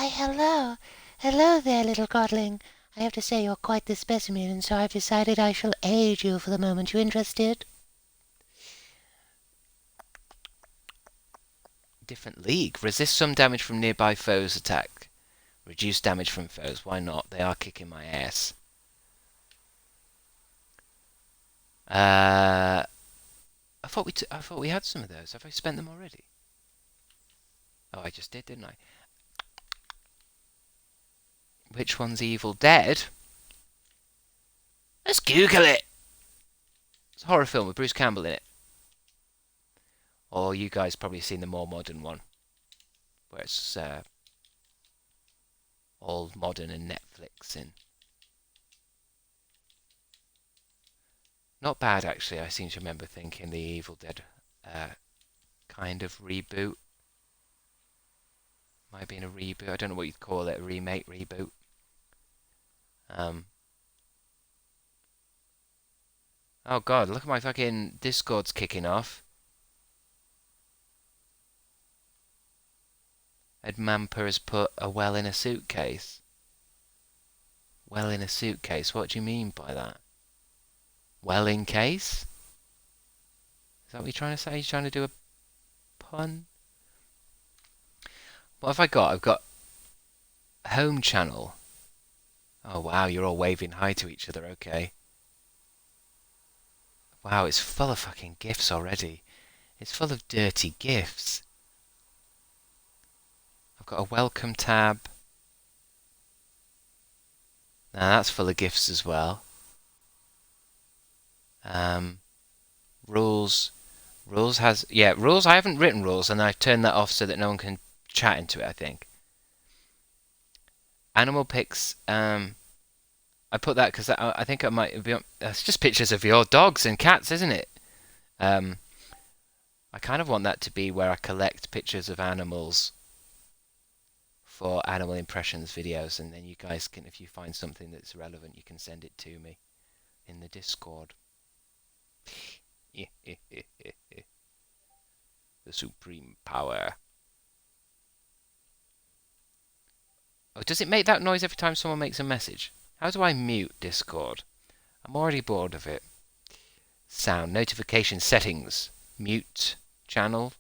hello. Hello there, little godling. I have to say you're quite the specimen, and so I've decided I shall aid you for the moment. You interested? Different league. Resist some damage from nearby foes' attack. Reduce damage from foes. Why not? They are kicking my ass. I thought we had some of those. Have I spent them already? Oh, I just did, didn't I? Which one's Evil Dead? Let's Google it. It's a horror film with Bruce Campbell in it. Or you guys probably seen the more modern one, where it's all modern and Netflix and not bad actually. I seem to remember thinking the Evil Dead kind of reboot. Might have been a reboot. I don't know what you'd call it. A remake, reboot. Oh god, look at my fucking Discord's kicking off. Ed Mamper has put a well in a suitcase. Well in a suitcase? What do you mean by that? Well in case? Is that what you're trying to say? You're trying to do a pun? What have I got? I've got home channel. Oh wow, you're all waving hi to each other, okay. Wow, it's full of fucking gifs already. It's full of dirty gifs. I've got a welcome tab. Now that's full of gifs as well. Rules. Rules has... Yeah, rules. I haven't written rules, and I've turned that off so that no one can chat into it, I think. Animal pics. I put that because I think I might be... It's just pictures of your dogs and cats, isn't it? I kind of want that to be where I collect pictures of animals for animal impressions videos, and then you guys can, if you find something that's relevant, you can send it to me in the Discord. The supreme power. Oh, does it make that noise every time someone makes a message? How do I mute Discord? I'm already bored of it. Sound, notification settings, mute channel.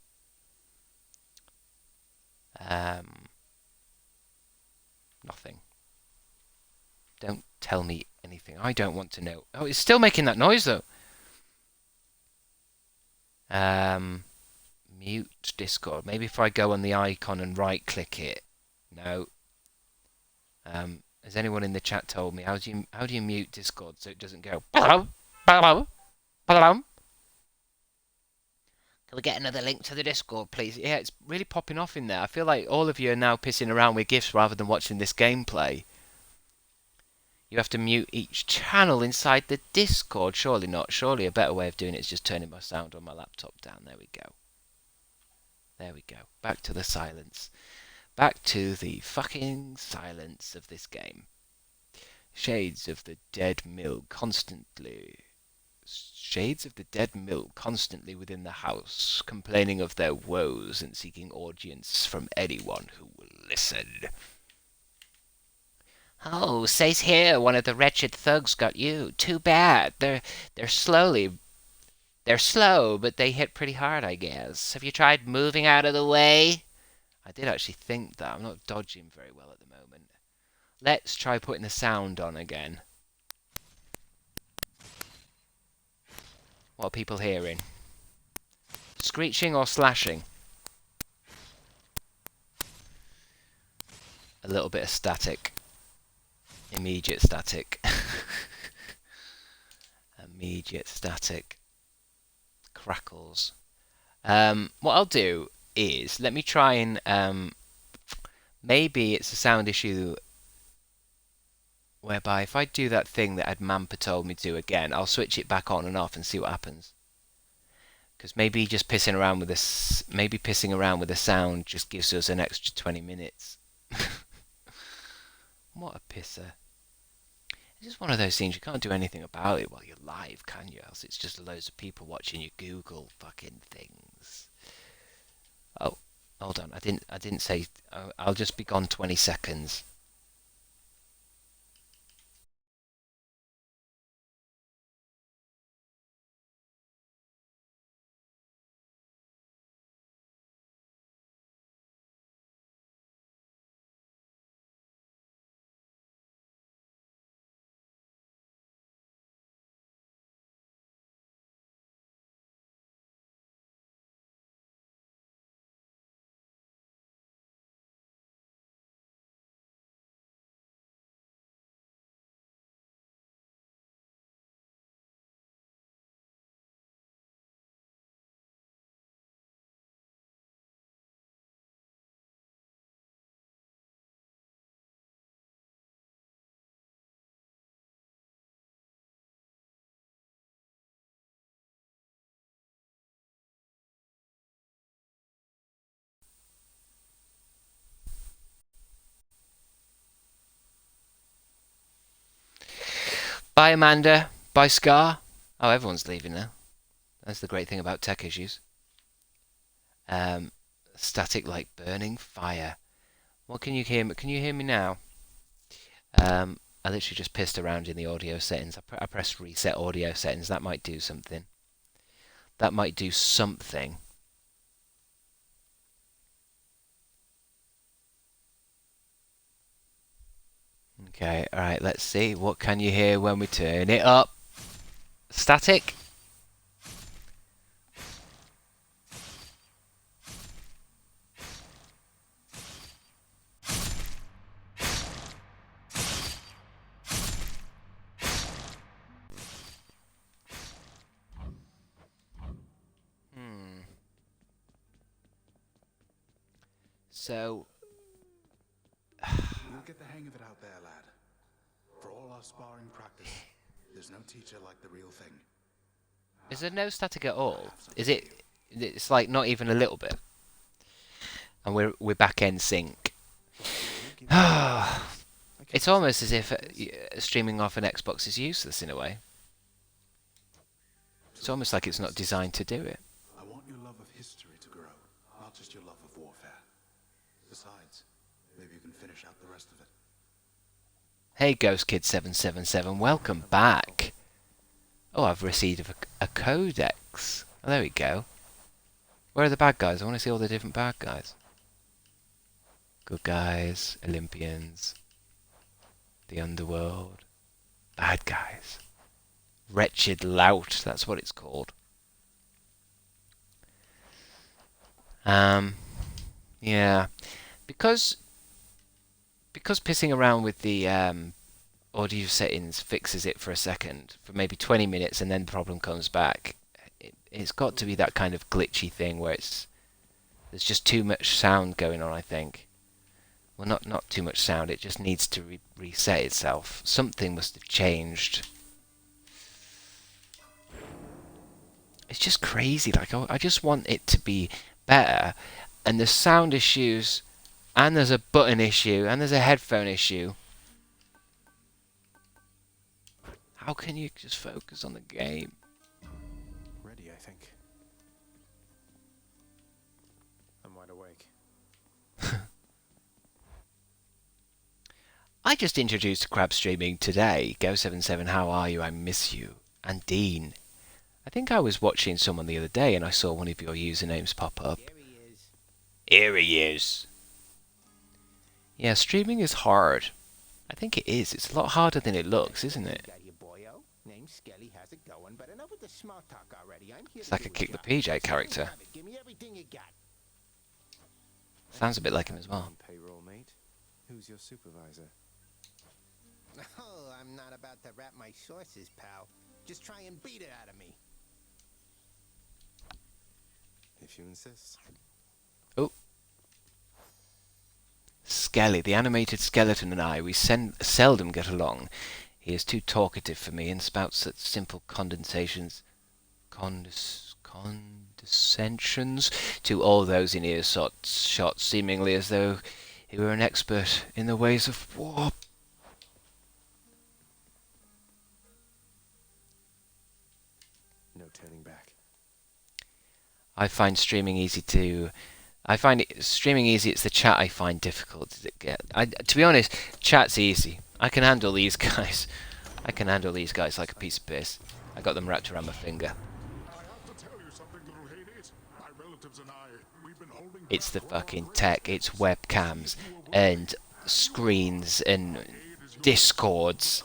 Nothing. Don't tell me anything. I don't want to know. Oh, it's still making that noise though. Mute Discord. Maybe if I go on the icon and right-click it. No. Has anyone in the chat told me how do you mute Discord so it doesn't go? Hello, hello, hello. Can we get another link to the Discord, please? Yeah, it's really popping off in there. I feel like all of you are now pissing around with GIFs rather than watching this gameplay. You have to mute each channel inside the Discord. Surely not. Surely a better way of doing it is just turning my sound on my laptop down. There we go. There we go. Back to the silence. Back to the fucking silence of this game. Shades of the dead mill constantly. Shades of the dead mill constantly within the house, complaining of their woes and seeking audience from anyone who will listen. Oh, says here, one of the wretched thugs got you. Too bad. They're slow, but they hit pretty hard, I guess. Have you tried moving out of the way? I did actually think that. I'm not dodging very well at the moment. Let's try putting the sound on again. What are people hearing? Screeching or slashing? A little bit of static. Immediate static. Immediate static. Crackles. What I'll do is, let me try and, maybe it's a sound issue whereby if I do that thing that Admampa told me to do again, I'll switch it back on and off and see what happens. Because maybe just pissing around with this, maybe pissing around with the sound just gives us an extra 20 minutes. What a pisser. It's just one of those things, you can't do anything about it while you're live, can you? Else it's just loads of people watching you Google fucking things. Oh, hold on, I didn't say, I'll just be gone 20 seconds. Bye, Amanda. Bye, Scar. Oh, everyone's leaving now. That's the great thing about tech issues. Static like burning fire. What can you hear me? Can you hear me now? I literally just pissed around in the audio settings. I pressed reset audio settings. That might do something. That might do something. Okay, alright, let's see. What can you hear when we turn it up? Static? So... You'll get the hang of it out there, lad. For all our sparring practice, there's no teacher like the real thing. Is there no static at all? Is it... It's like not even a little bit. And we're back end sync. It's almost as if streaming off an Xbox is useless in a way. It's almost like it's not designed to do it. I want your love of history to grow, not just your love of warfare. Besides, maybe you can finish out the rest of it. Hey Ghost Kid 777, welcome back. Oh, I've received a codex. Oh, there we go. Where are the bad guys? I want to see all the different bad guys. Good guys, Olympians, the underworld, bad guys. Wretched lout, that's what it's called. Yeah, because pissing around with the audio settings fixes it for a second, for maybe 20 minutes, and then the problem comes back. It's got to be that kind of glitchy thing where there's just too much sound going on, I think. Well, not too much sound, it just needs to reset itself. Something must have changed. It's just crazy, like, I just want it to be better, and there's sound issues, and there's a button issue, and there's a headphone issue. How can you just focus on the game? Ready, I think. I'm wide awake. I just introduced Crab Streaming today. Go77, how are you? I miss you. And Dean. I think I was watching someone the other day and I saw one of your usernames pop up. Here he is. Here he is. Yeah, streaming is hard. I think it is. It's a lot harder than it looks, isn't it? Got your boyo? Name's Skelly. How's it going? But enough with the small talk already. I'm here It's to like a do Kick the job. PJ character. Have it. Give me everything you got. Sounds a bit like him as well. On payroll, mate. Who's your supervisor? Oh, I'm not about to wrap my sources, pal. Just try and beat it out of me. If you insist. Oh. Skelly, the animated skeleton, and I, we seldom get along. He is too talkative for me and spouts such simple condescensions to all those in earshot, seemingly as though he were an expert in the ways of war. No turning back. I find streaming easy to... streaming easy, it's the chat I find difficult to get. To be honest, chat's easy. I can handle these guys. I can handle these guys like a piece of piss. I got them wrapped around my finger. It's the fucking tech, it's webcams, and screens, and discords.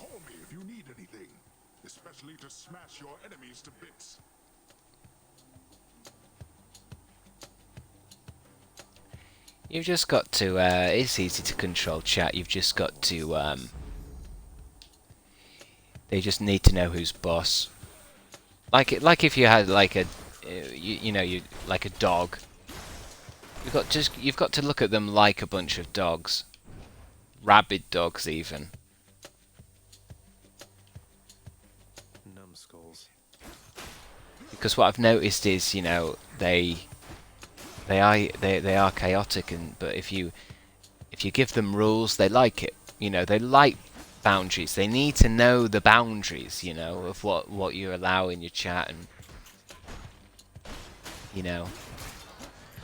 You've just got to, it's easy to control chat, you've just got to, they just need to know who's boss. Like if you had like a, you like a dog. You've got to look at them like a bunch of dogs. Rabid dogs even. Numbskulls. Because what I've noticed is, they are chaotic, but if you give them rules, they like it. They like boundaries. They need to know the boundaries, of what you allow in your chat, and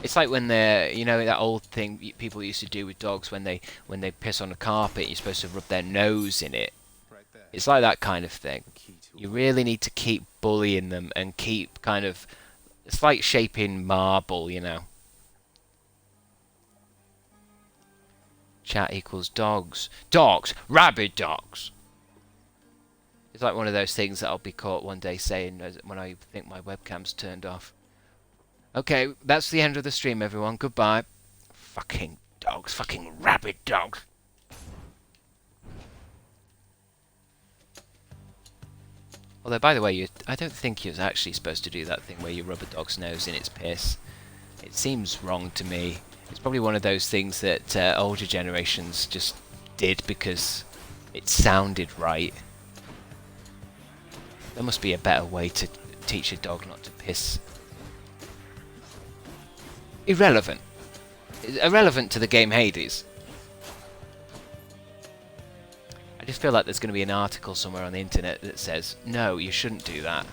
it's like when they're, that old thing people used to do with dogs when they piss on a carpet, you're supposed to rub their nose in it. Right there. It's like that kind of thing. You really need to keep bullying them and keep kind of, it's like shaping marble, Chat equals dogs. Dogs! Rabid dogs! It's like one of those things that I'll be caught one day saying when I think my webcam's turned off. Okay, that's the end of the stream, everyone. Goodbye. Fucking dogs. Fucking rabid dogs. Although, by the way, I don't think you're actually supposed to do that thing where you rub a dog's nose in its piss. It seems wrong to me. It's probably one of those things that older generations just did because it sounded right. There must be a better way to teach a dog not to piss. Irrelevant. Irrelevant to the game Hades. I just feel like there's going to be an article somewhere on the internet that says, no, you shouldn't do that.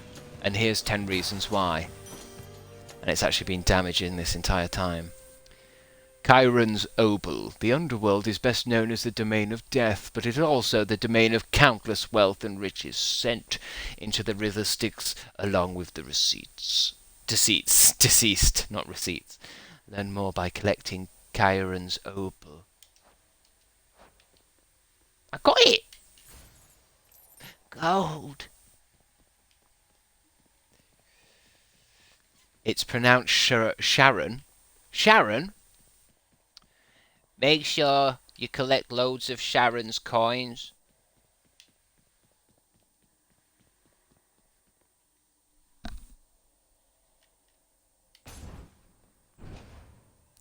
And here's 10 reasons why. And it's actually been damaging this entire time. Chiron's Obel. The underworld is best known as the domain of death, but it is also the domain of countless wealth and riches sent into the river Styx along with the receipts. Deceased, not receipts. Learn more by collecting Chiron's Obel. I got it! Gold! It's pronounced Sharon, Sharon? Make sure you collect loads of Sharon's coins.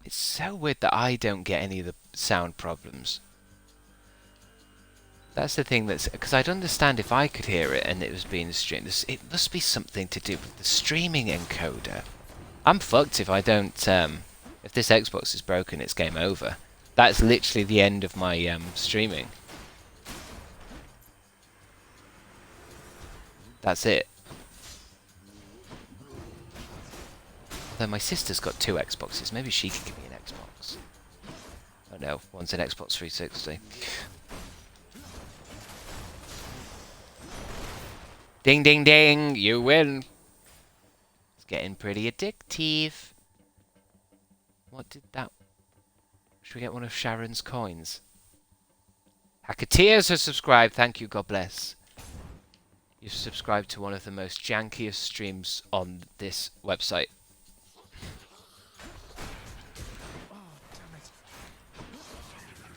It's so weird that I don't get any of the sound problems. That's the thing that's... Because I'd understand if I could hear it and it was being streamed. It must be something to do with the streaming encoder. I'm fucked if I don't... if this Xbox is broken, it's game over. That's literally the end of my streaming. That's it. Although my sister's got 2 Xboxes. Maybe she could give me an Xbox. Oh no, one's an Xbox 360. Ding ding ding, you win. It's getting pretty addictive. What did that... Should we get one of Sharon's coins? Hacketeers has subscribed, thank you, God bless. You've subscribed to one of the most jankiest streams on this website.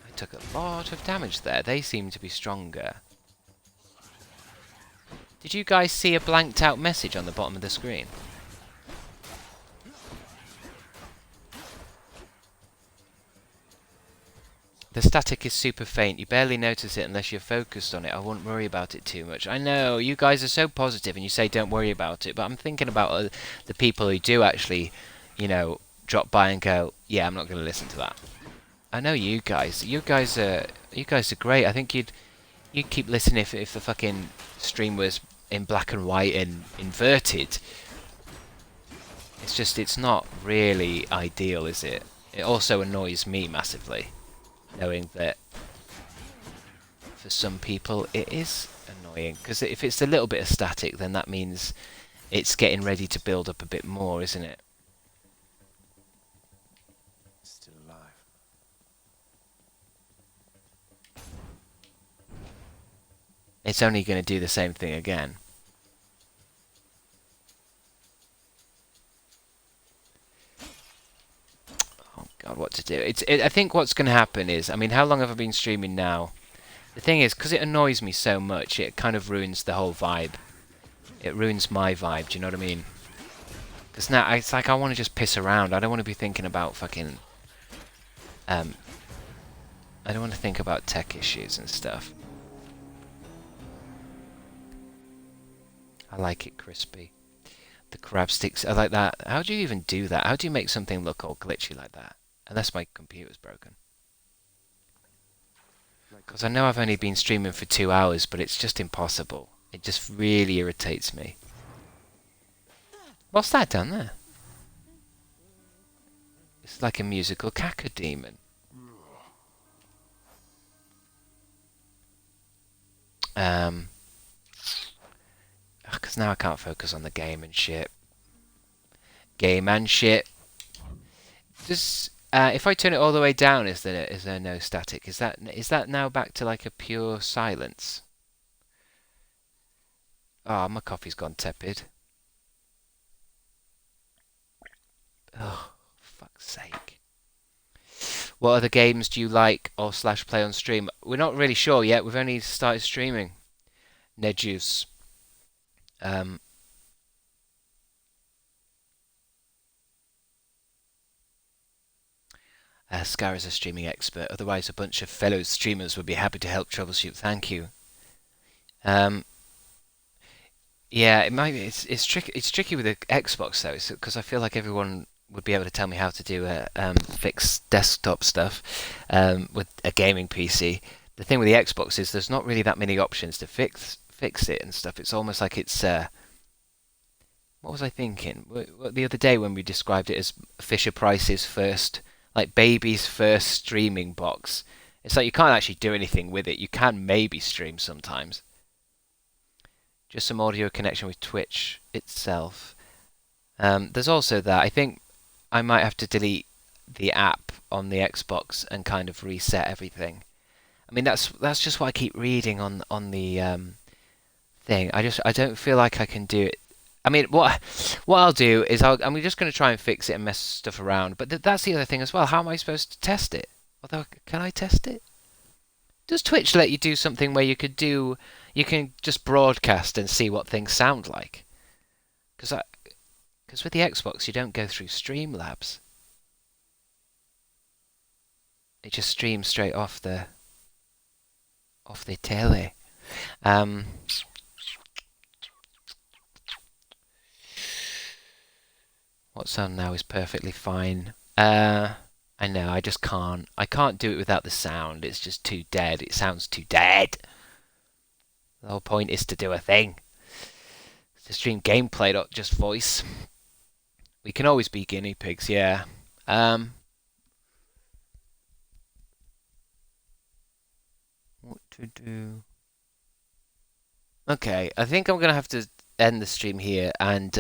I took a lot of damage there, they seem to be stronger. Did you guys see a blanked out message on the bottom of the screen? The static is super faint. You barely notice it unless you're focused on it. I wouldn't worry about it too much. I know, you guys are so positive and you say don't worry about it, but I'm thinking about the people who do actually, you know, drop by and go, yeah, I'm not going to listen to that. I know you guys. You guys are great. I think you'd keep listening if the fucking stream was in black and white and inverted. It's just, it's not really ideal, is it? It also annoys me massively, knowing that for some people it is annoying, because if it's a little bit of static, then that means it's getting ready to build up a bit more, isn't it? Still alive. It's only going to do the same thing again. Oh god, what to do? I think what's going to happen is, I mean, how long have I been streaming now? The thing is, because it annoys me so much, it kind of ruins the whole vibe. It ruins my vibe, do you know what I mean? Because now, it's like I want to just piss around. I don't want to be thinking about fucking... I don't want to think about tech issues and stuff. I like it crispy. The Crabstickz, I like that. How do you even do that? How do you make something look all glitchy like that? Unless my computer's broken. Because I know I've only been streaming for 2 hours, but it's just impossible. It just really irritates me. What's that down there? It's like a musical cacodemon. Because now I can't focus on the game and shit. Game and shit. Just if I turn it all the way down, is there no static? Is that now back to like a pure silence? Oh, my coffee's gone tepid. Oh, fuck's sake. What other games do you like or / play on stream? We're not really sure yet. We've only started streaming. Nedjuice. Scar is a streaming expert. Otherwise, a bunch of fellow streamers would be happy to help troubleshoot. Thank you. Yeah, it might be. It's tricky. It's tricky with the Xbox though, because I feel like everyone would be able to tell me how to do fix desktop stuff with a gaming PC. The thing with the Xbox is there's not really that many options to fix it and stuff. It's almost like it's what was I thinking? The other day when we described it as Fisher Price's first, like baby's first streaming box. It's like you can't actually do anything with it. You can maybe stream sometimes. Just some audio connection with Twitch itself. There's also that. I think I might have to delete the app on the Xbox and kind of reset everything. I mean, that's just what I keep reading on the thing. I don't feel like I can do it I mean, what I'll do is I'm just going to try and fix it and mess stuff around. But that's the other thing as well. How am I supposed to test it? Although, can I test it? Does Twitch let you do something where you can just broadcast and see what things sound like? Because with the Xbox you don't go through Streamlabs. It just streams straight off the telly. What sound now is perfectly fine. I know, I just can't. I can't do it without the sound. It's just too dead. It sounds too dead. The whole point is to do a thing. To stream gameplay, not just voice. We can always be guinea pigs, yeah. What to do? Okay, I think I'm gonna have to end the stream here and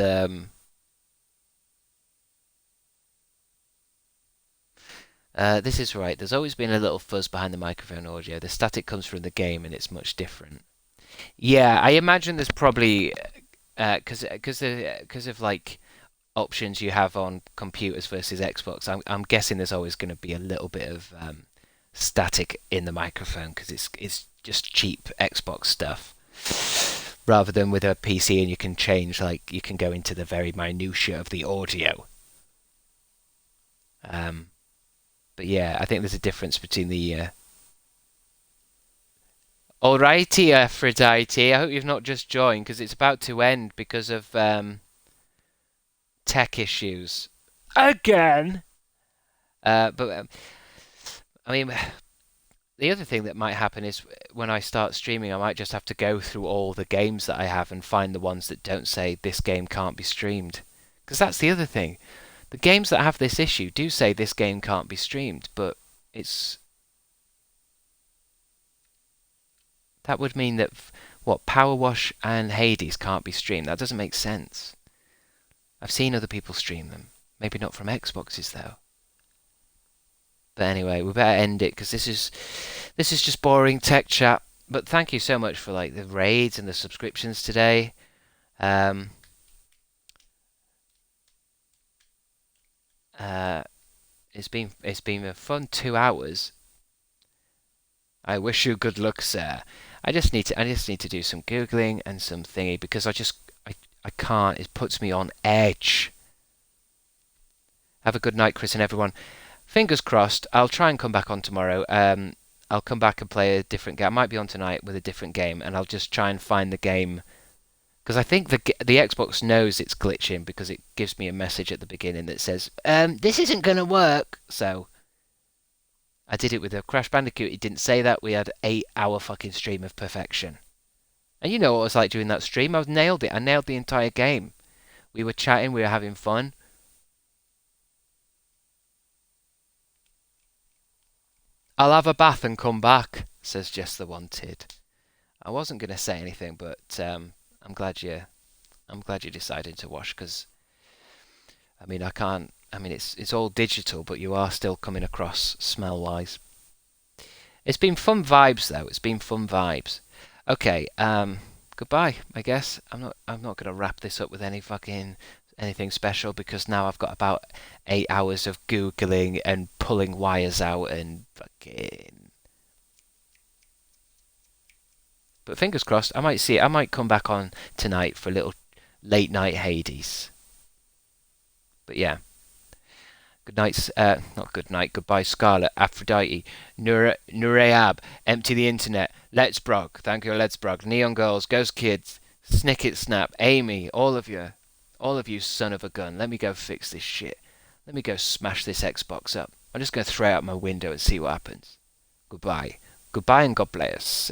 this is right. There's always been a little fuzz behind the microphone audio. The static comes from the game and it's much different. Yeah, I imagine there's probably because of like options you have on computers versus Xbox. I'm guessing there's always going to be a little bit of static in the microphone because it's just cheap Xbox stuff rather than with a PC and you can change, like you can go into the very minutiae of the audio. But yeah, I think there's a difference between the Alrighty, Aphrodite. I hope you've not just joined because it's about to end because of tech issues. Again! But I mean, the other thing that might happen is when I start streaming, I might just have to go through all the games that I have and find the ones that don't say this game can't be streamed. Because that's the other thing. The games that have this issue do say this game can't be streamed, but that would mean that, Power Wash and Hades can't be streamed. That doesn't make sense. I've seen other people stream them. Maybe not from Xboxes, though. But anyway, we better end it, because this is just boring tech chat. But thank you so much for, like, the raids and the subscriptions today. It's been a fun 2 hours. I wish you good luck, sir. I just need to do some googling and some thingy because I can't. It puts me on edge. Have a good night, Chris and everyone. Fingers crossed. I'll try and come back on tomorrow. I'll come back and play a different game. I might be on tonight with a different game, and I'll just try and find the game because I think the Xbox knows it's glitching because it gives me a message at the beginning that says this isn't gonna work. So I did it with a Crash Bandicoot. It didn't say that. We had 8-hour fucking stream of perfection. And you know what it was like doing that stream? I nailed it. I nailed the entire game. We were chatting. We were having fun. I'll have a bath and come back, says Jess the Wanted. I wasn't going to say anything, but I'm glad you decided to wash because, I mean, I can't. I mean, it's all digital, but you are still coming across smell-wise. It's been fun vibes, though. It's been fun vibes. Okay, goodbye, I guess. I'm not going to wrap this up with anything special because now I've got about 8 hours of Googling and pulling wires out and fucking... But fingers crossed, I might see it. I might come back on tonight for a little late night Hades. But yeah. Good night, not good night, goodbye Scarlet, Aphrodite, Nureab, Empty the Internet, Let's Brog, thank you Let's Brog, Neon Girls, Ghost Kids, Snicket Snap, Amy, all of you son of a gun, let me go fix this shit. Let me go smash this Xbox up. I'm just going to throw it out my window and see what happens. Goodbye. Goodbye and God bless.